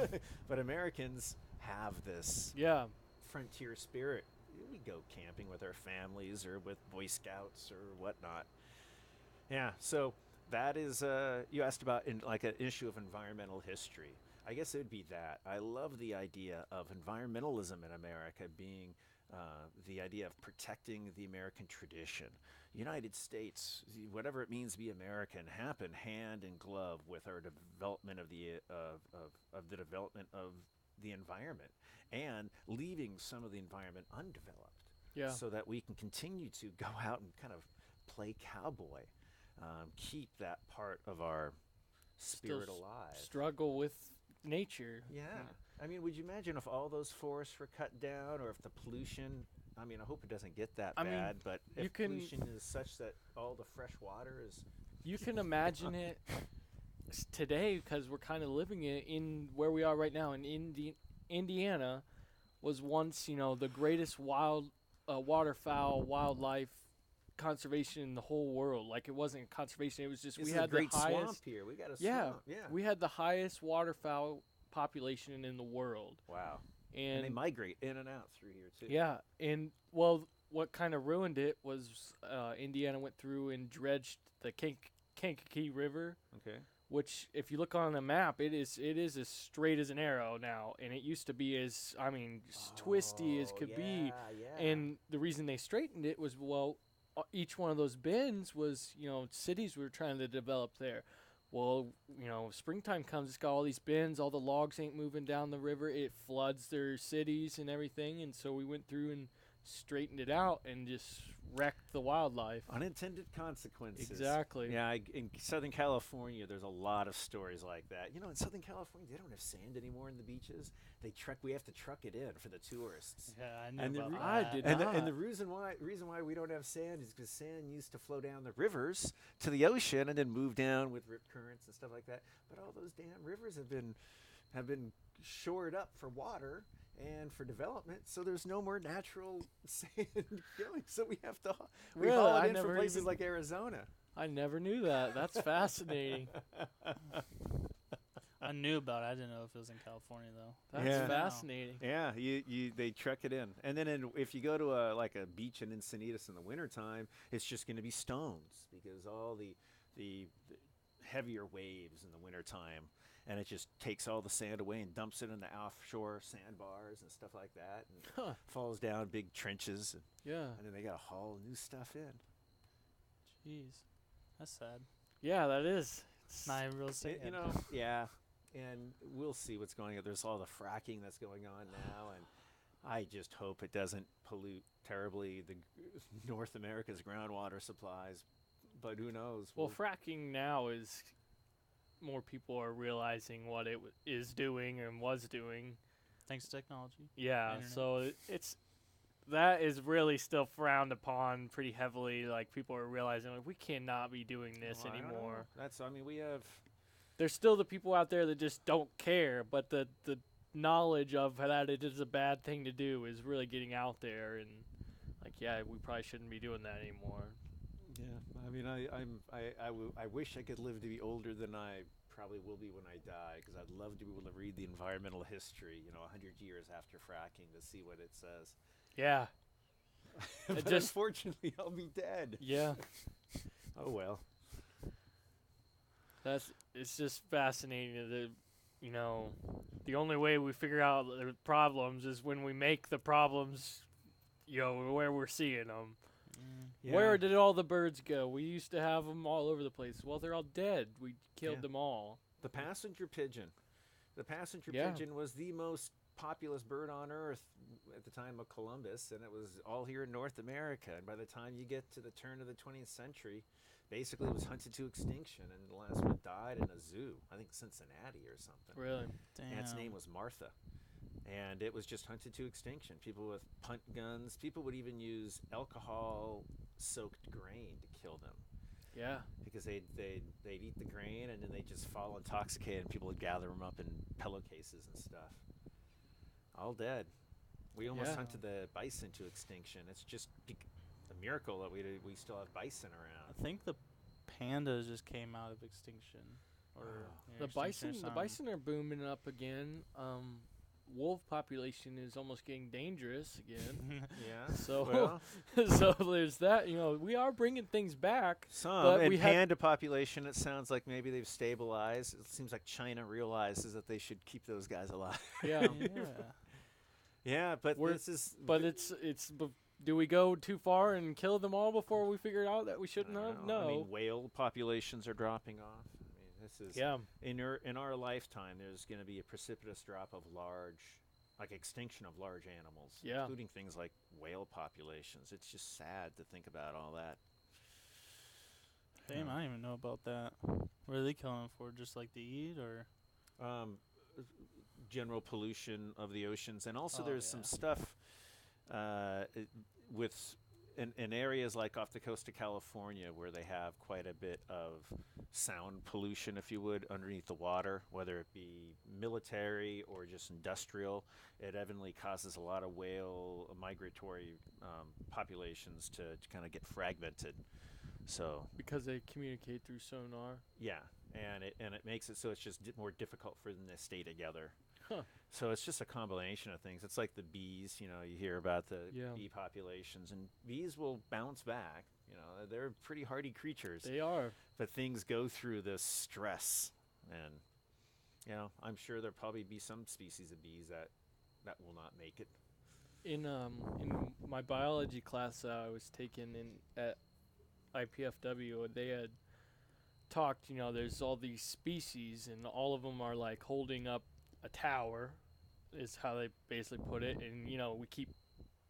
But Americans have this Yeah. frontier spirit. We go camping with our families or with Boy Scouts or whatnot. Yeah, so that is, you asked about an issue of environmental history. I guess it would be that. I love the idea of environmentalism in America being the idea of protecting the American tradition. United States, whatever it means to be American, happened hand in glove with our development of the development of the environment, and leaving some of the environment undeveloped, Yeah. so that we can continue to go out and kind of play cowboy, keep that part of our spirit Still alive. Struggle with nature. Yeah. I mean, would you imagine if all those forests were cut down, or if the pollution, I mean, I hope it doesn't get that I mean, bad, but you if can- pollution is such that all the fresh water is... You can imagine it today because we're kind of living it in where we are right now in Indiana. Was once, the greatest waterfowl wildlife conservation in the whole world. Like it wasn't conservation; it was just This we is a had great the highest. swamp here. We got a Yeah, swamp. Yeah. we had the highest waterfowl population in the world, Wow. And they and migrate in and out through here too. yeah, and well, what kind of ruined it was Indiana went through and dredged the Kankakee River, Okay. which, if you look on the map, it is as straight as an arrow now, and it used to be as twisty as could be. Yeah. And the reason they straightened it was, well, each one of those bends was, cities we were trying to develop there. Well, springtime comes, it's got all these bends, all the logs ain't moving down the river, it floods their cities and everything, and so we went through and straightened it out and just wrecked the wildlife. Unintended consequences. Exactly. Yeah, in Southern California, there's a lot of stories like that. In Southern California, they don't have sand anymore in the beaches. We have to truck it in for the tourists. Yeah, I knew And the about re- that. I did And not. the reason why we don't have sand is because sand used to flow down the rivers to the ocean and then move down with rip currents and stuff like that. But all those damn rivers have been shored up for water and for development, so there's no more natural sand going. So we have to Really? haul I it in from never places even- like Arizona. I never knew that. That's fascinating. I knew about it. I didn't know if it was in California though. That's Yeah. fascinating. Yeah, they truck it in, and then if you go to a beach in Encinitas in the wintertime, it's just going to be stones because all the heavier waves in the wintertime, and it just takes all the sand away and dumps it in the offshore sandbars and stuff like that, and Huh. falls down big trenches, Yeah. and then they got to haul new stuff in. Jeez, that's sad. Yeah, that is. It's Not even real sad. Yeah, and we'll see what's going on. There's all the fracking that's going on now, and I just hope it doesn't pollute terribly North America's groundwater supplies. But who knows? Well, fracking now is more people are realizing what it is doing and was doing. Thanks to technology. Yeah, Internet. so that is really still frowned upon pretty heavily. Like people are realizing like we cannot be doing this Well, I don't know. anymore. We have. There's still the people out there that just don't care, but the knowledge of that it is a bad thing to do is really getting out there, and like we probably shouldn't be doing that anymore. Yeah, I mean, I wish I could live to be older than I probably will be when I die, because I'd love to be able to read the environmental history, 100 years after fracking to see what it says. Yeah. But just- unfortunately, I'll be dead. Yeah. Oh well. It's just fascinating that the only way we figure out the problems is when we make the problems where we're seeing them. Where did all the birds go? We used to have them all over the place. Well, they're all dead. We killed Yeah. them all. The passenger pigeon? The passenger Yeah. pigeon was the most populous bird on Earth at the time of Columbus, and it was all here in North America. And by the time you get to the turn of the 20th century, basically it was hunted to extinction, and the last one died in a zoo. I think Cincinnati or something. Really? Damn. And its name was Martha. And it was just hunted to extinction. People with punt guns, people would even use alcohol-soaked grain to kill them, Yeah. because they'd eat the grain and then they'd just fall intoxicated, and people would gather them up in pillow-cases and stuff. All dead. We almost Yeah. hunted the bison to extinction. It's just a miracle that we still have bison around. I think the pandas just came out of extinction. Or near The extinction or bison something. are booming up again. Wolf population is almost getting dangerous again. Yeah. So Well, so there's that. We are bringing things back. some. But And we had- panda population, it sounds like maybe they've stabilized. It seems like China realizes that they should keep those guys alive. Yeah. Yeah. Yeah, but We're- this is. But do we go too far and kill them all before we figure out that we I shouldn't don't have? know. No. I mean, whale populations are dropping off. I mean, this is. Yeah. In our lifetime, there's going to be a precipitous drop of extinction of large animals, Yeah. including things like whale populations. It's just sad to think about all that. Damn, I didn't even know about that. What are they killing them for? Just like to eat, or? General pollution of the oceans, and also Oh, there's yeah. some stuff with in areas like off the coast of California where they have quite a bit of sound pollution, if you would, underneath the water, whether it be military or just industrial, it evidently causes a lot of whale migratory populations to kind of get fragmented. So Because they communicate through sonar. yeah, and it makes it so it's just more difficult for them to stay together. Huh. So it's just a combination of things. It's like the bees, you know, you hear about the Yeah. bee populations, and bees will bounce back. You know, they're pretty hardy creatures, They are. but things go through this stress, and you know, I'm sure there'll probably be some species of bees that will not make it. In my biology class I was taking in at IPFW, they had talked. You know, there's all these species, and all of them are like holding up a tower, is how they basically put it. And you know, we keep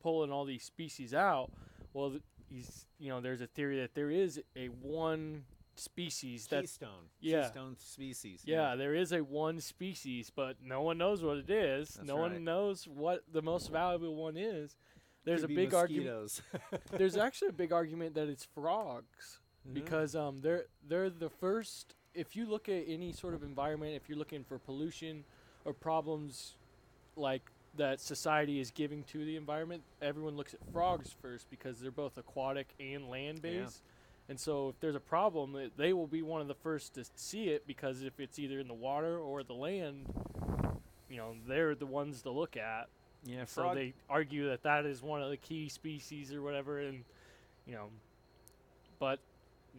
pulling all these species out. Well, there's a theory that there is a one species that Yeah. Keystone species. yeah, there is a one species, but no one knows what it is. That's no right. one knows what the most valuable one is. There's Could a be big argument. mosquitoes. There's actually a big argument that it's frogs because they're the first. If you look at any sort of environment, if you're looking for pollution or problems like that society is giving to the environment, everyone looks at frogs first because they're both aquatic and land based. And so if there's a problem, they will be one of the first to see it, because if it's either in the water or the land, you know, they're the ones to look at. Yeah, So they argue that that is one of the key species or whatever, and you know, but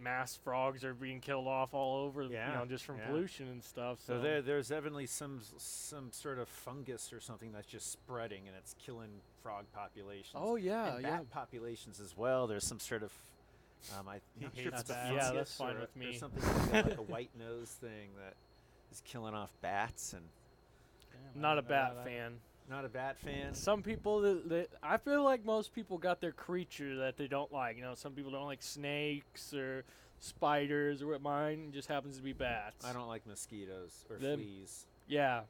mass frogs are being killed off all over, you know, just from pollution and stuff. So there's evidently some sort of fungus or something that's just spreading, and it's killing frog populations. Oh yeah, and yeah. bat populations as well. There's some sort of I'm not He sure if hates it's a bats. fungus Yeah, that's fine or with me. There's something like a white nose thing that is killing off bats, and Damn, I'm not a I didn't know bat that. fan. not a bat fan. Some people I feel like most people got their creature that they don't like. You know, some people don't like snakes or spiders, or what. Mine just happens to be bats. I don't like mosquitoes or Them- fleas. Yeah.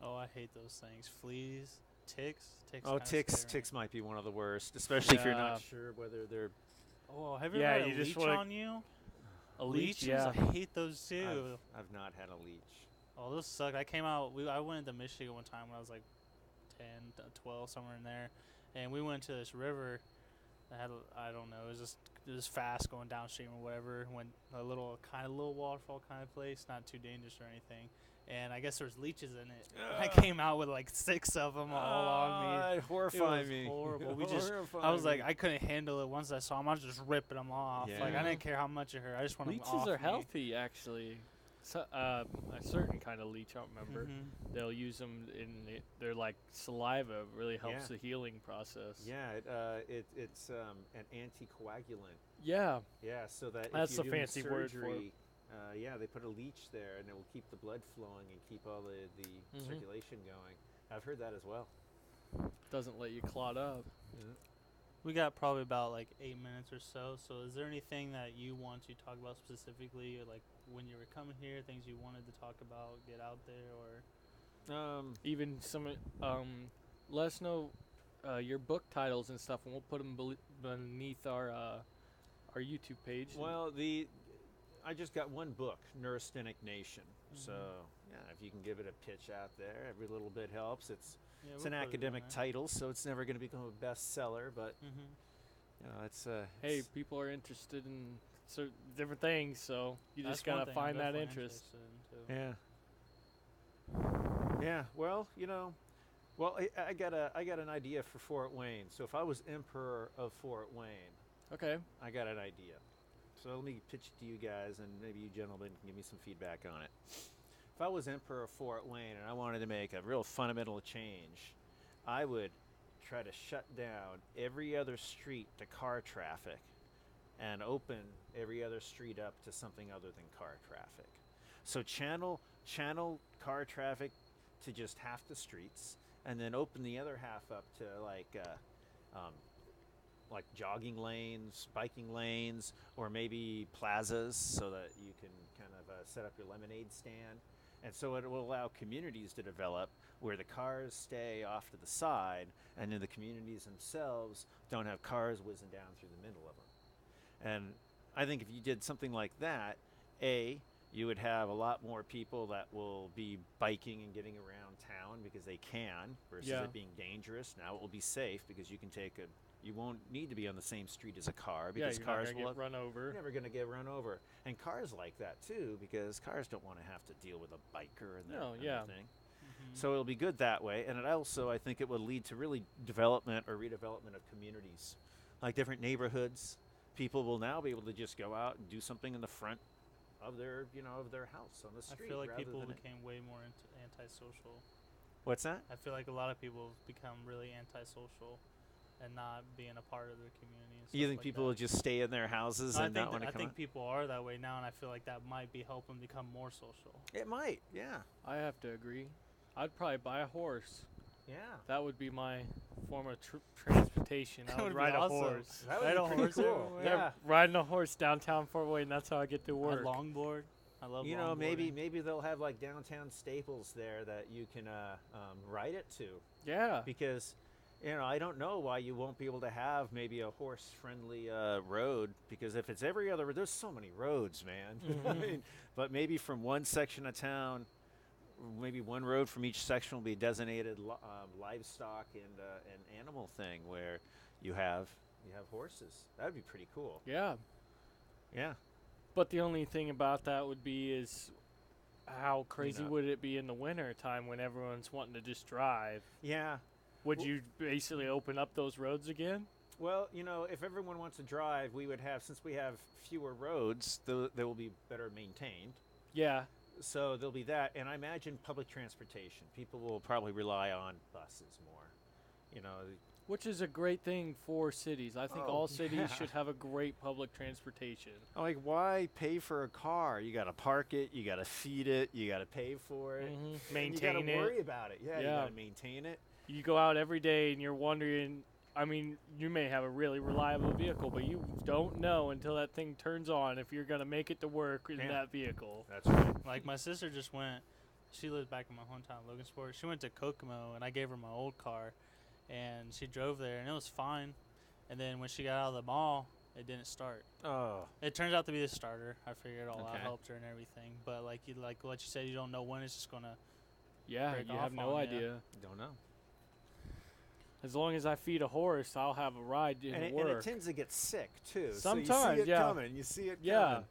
Oh, I hate those things. Fleas, ticks. Oh, kinda ticks! scare me. Ticks might be one of the worst, especially if you're Yeah. not sure whether they're. Oh, have you Yeah, ever had you a just leech wanna- on you? A leech, Leeches, yeah. I hate those too. I've not had a leech. Oh, those suck. I came out. I went to Michigan one time when I was like 10, 12, somewhere in there, and we went to this river that had I don't know. It was fast going downstream or whatever. Went a little waterfall kind of place, not too dangerous or anything. And I guess there was leeches in it. I came out with like 6 of them all on me. It horrified It was me. horrible. Horrified I was like, me. I couldn't handle it. Once I saw them, I was just ripping them off. Like Yeah. I didn't care how much it hurt. I just wanted them off Leeches are me. healthy, actually. So, a certain kind of leech, I don't remember. Mhm. They'll use them in their like saliva. Really helps Yeah. the healing process. Yeah, it's an anticoagulant. Yeah. Yeah, so that That's if you're the doing fancy word for it. surgery, yeah, they put a leech there, and it will keep the blood flowing and keep all the Mhm. circulation going. I've heard that as well. Doesn't let you clot up. We got probably about like 8 minutes or so. So is there anything that you want to talk about specifically, or like when you were coming here, things you wanted to talk about, get out there, or? Even some, let us know your book titles and stuff, and we'll put them beneath our YouTube page. Well, I just got one book, Neurasthenic Nation. So yeah, if you can give it a pitch out there, every little bit helps. It's Yeah, it's we'll an put it on academic there. title, so it's never going to become a bestseller. But Mhm. you know, it's Hey, it's- people are interested in different things, so you That's just gotta one thing I'm find that definitely interest. interested in, too. yeah. Yeah, well, you know, I got an idea for Fort Wayne. So if I was emperor of Fort Wayne, Okay. I got an idea. So let me pitch it to you guys, and maybe you gentlemen can give me some feedback on it. If I was emperor of Fort Wayne and I wanted to make a real fundamental change, I would try to shut down every other street to car traffic and open every other street up to something other than car traffic. So channel car traffic to just half the streets, and then open the other half up to like jogging lanes, biking lanes, or maybe plazas, so that you can kind of set up your lemonade stand. And so it will allow communities to develop where the cars stay off to the side, and then the communities themselves don't have cars whizzing down through the middle of them. And I think if you did something like that, you would have a lot more people that will be biking and getting around town because they can, versus Yeah. it being dangerous. Now it will be safe because you won't need to be on the same street as a car, because you're cars not gonna will get run over. you're never going to get run over. And cars like that too, because cars don't want to have to deal with a biker and No, and yeah. everything. Mm-hmm. So it'll be good that way, and it also, I think, it will lead to really development or redevelopment of communities, like different neighborhoods. People will now be able to just go out and do something in the front of their, of their house on the I street. feel like rather people than became way more antisocial. What's that? I feel like a lot of people have become really antisocial and not being a part of their community. And You stuff think like people that. will just stay in their houses I and not think want to I come think out? people are that way now, and I feel like that might be helping become more social. It might, yeah, I have to agree. I'd probably buy a horse. yeah. That would be my form of transportation. I That would would be ride awesome. a horse. That would Ride be a pretty horse cool. everywhere. Yeah. Riding a horse downtown Fort Wayne. That's how I get to A work. longboard. I love. Maybe longboarding. they'll have like downtown staples there that you can ride it to, Yeah. because I don't know why you won't be able to have maybe a horse-friendly road, because if it's every other, there's so many roads, man. I Mhm. mean, but maybe from one section of town, maybe one road from each section will be designated livestock and animal thing, where you have horses. That would be pretty cool. Yeah. Yeah. But the only thing about that would be is how crazy know. would it be in the winter time when everyone's wanting to just drive? Yeah. Would Well- you basically open up those roads again? Well, if everyone wants to drive, we would have, since we have fewer roads, they will be better maintained. Yeah. So there'll be that, and I imagine public transportation. People will probably rely on buses more. Which is a great thing for cities. I think Oh, all cities yeah. should have a great public transportation. Like, why pay for a car? You got to park it, you got to feed it, you got to pay for it, Mhm. and you Maintain got to it. worry about it. Yeah, you Yeah. got to maintain it. You go out every day and you're wondering. I mean, you may have a really reliable vehicle, but you don't know until that thing turns on if you're gonna make it to work in Yeah. that vehicle. That's right. Like my sister just went. She lives back in my hometown, Logansport. She went to Kokomo, and I gave her my old car, and she drove there, and it was fine. And then when she got out of the mall, it didn't start. Oh, It turns out to be the starter. I figured it all out, Okay. helped her and everything. But like what you said, you don't know when it's just gonna. Yeah, Break you off have no on ya. idea. don't know. As long as I feed a horse, I'll have a ride in And it work. tends to get sick too. Sometimes, so you see it yeah. coming. You see it Yeah. coming.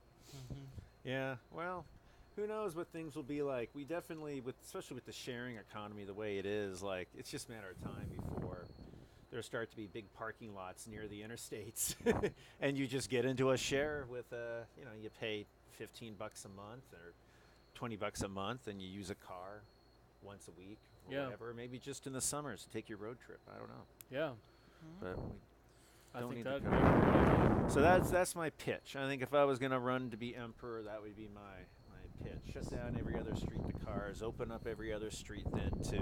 Mm-hmm. Yeah, well, who knows what things will be like. We definitely, especially with the sharing economy the way it is, like, it's just a matter of time before there start to be big parking lots near the interstates. And you just get into a share with, you pay $15 a month or $20 a month, and you use a car once a week or Yeah. whatever. Maybe just in the summers to take your road trip. I don't know. Yeah, But I Don't think need the that'd be car. a great idea. So that's my pitch. I think if I was going to run to be emperor, that would be my pitch. Shut down every other street to cars. Open up every other street then to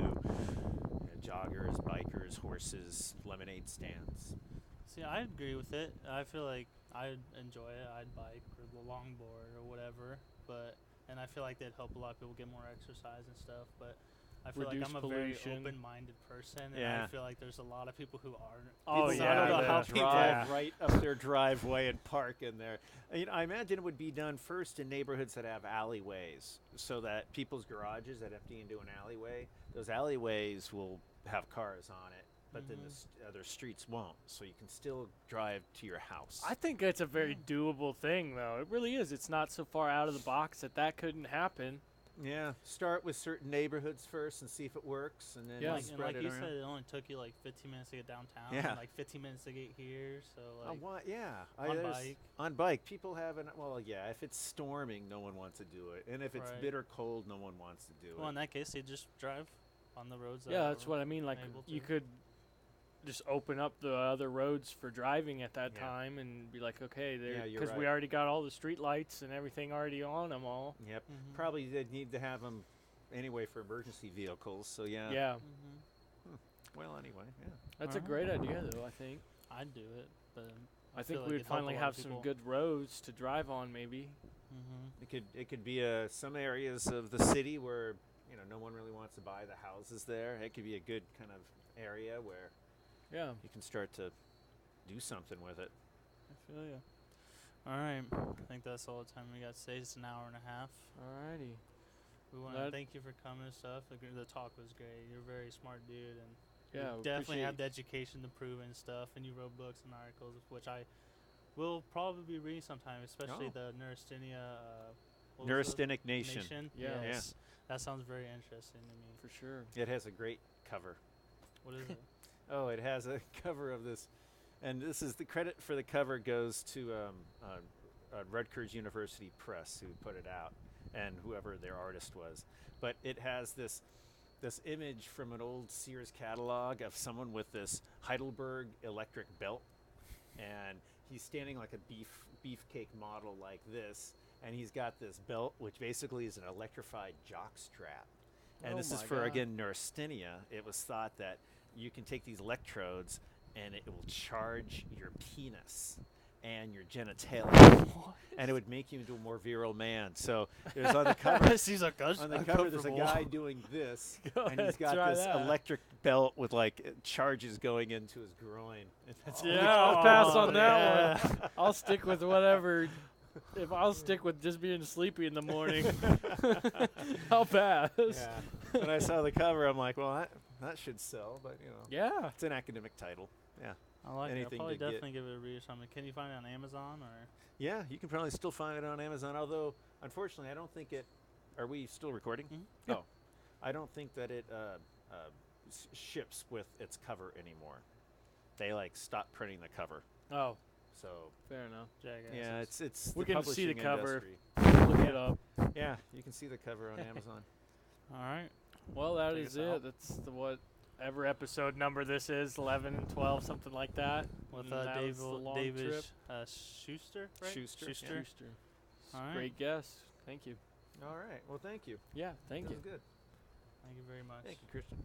joggers, bikers, horses, lemonade stands. See, I agree with it. I feel like I'd enjoy it. I'd bike or the longboard or whatever. And I feel like that'd help a lot of people get more exercise and stuff. But I feel Reduce like I'm a pollution. very open-minded person, and Yeah. I feel like there's a lot of people who aren't. Oh, People yeah, I don't know the how people drive. right up their driveway and park in there. I imagine it would be done first in neighborhoods that have alleyways, so that people's garages that empty into an alleyway, those alleyways will have cars on it, but then the other streets won't. So you can still drive to your house. I think it's a very doable thing, though. It really is. It's not so far out of the box that couldn't happen. Yeah, start with certain neighborhoods first and see if it works, and then Yeah. And spread like it you around. said, it only took you like 15 minutes to get downtown, Yeah. and like 15 minutes to get here. So like, on on bike. On bike, people have if it's storming, no one wants to do it, and if it's Right. bitter cold, no one wants to do well, it. in that case, they just drive on the roads. Yeah, that's what I mean. Like, able you to. could just open up the other roads for driving at that Yeah. time and be like, okay, Yeah, you're because we right. already got all the street lights and everything already on them all. Yep. Mhm. Probably they'd need to have them anyway for emergency vehicles. So yeah. Yeah, Mm-hmm. Well, anyway, yeah. that's a Uh-huh. great idea, though, I think. I'd do it, but I feel think like we'd it'd help a finally lot have of some people. good roads to drive on, maybe. It could be some areas of the city where no one really wants to buy the houses there. It could be a good kind of area where Yeah. you can start to do something with it. I feel you. All right. I think that's all the time we got today. It's an hour and a half. Alrighty. We want to thank you for coming and stuff. The talk was great. You're a very smart dude, and Yeah, you definitely have the education to prove and stuff. And you wrote books and articles, which I will probably be reading sometime, especially the Neurasthenia. Neurasthenic Nation. Yeah. Yes. That sounds very interesting to me. For sure. It has a great cover. What is it? Oh, it has a cover of this, and this is the credit for the cover goes to Rutgers University Press, who put it out, and whoever their artist was. But it has this image from an old Sears catalog of someone with this Heidelberg electric belt, and he's standing like a beefcake model like this, and he's got this belt, which basically is an electrified jock strap. And this is for, again, neurasthenia. It was thought that you can take these electrodes and it will charge your penis and your genitalia, and it would make you into a more virile man. So there's on the cover. He's like, On the cover, there's a guy doing this, and he's got try this that. electric belt with like charges going into his groin. And that's Yeah, I'll pass on that one. I'll stick with whatever. If I'll stick with just being sleepy in the morning, I'll pass. Yeah. When I saw the cover, I'm like, well, that should sell, but Yeah. it's an academic title. Yeah. I like it. I'll Anything probably to get. definitely give it a read or something. Can you find it on Amazon or? Yeah, you can probably still find it on Amazon. Although, unfortunately, I don't think it. Are we still recording? Mm-hmm. Oh, I don't think that it ships with its cover anymore. They stopped printing the cover. Oh, So fair enough. Jackasses. yeah, it's We the can see the publishing cover. industry. Look it up. Yeah, you can see the cover on Amazon. All right. Well, that Check is us out. it. That's whatever episode number this is, 11, 12, something like that. With And that was the long David trip. Schuster, right? Schuster. Schuster. All right. Great guess. Thank you. All right. Well, thank you. Yeah, thank That you. was good. Thank you very much. Thank you, Christian.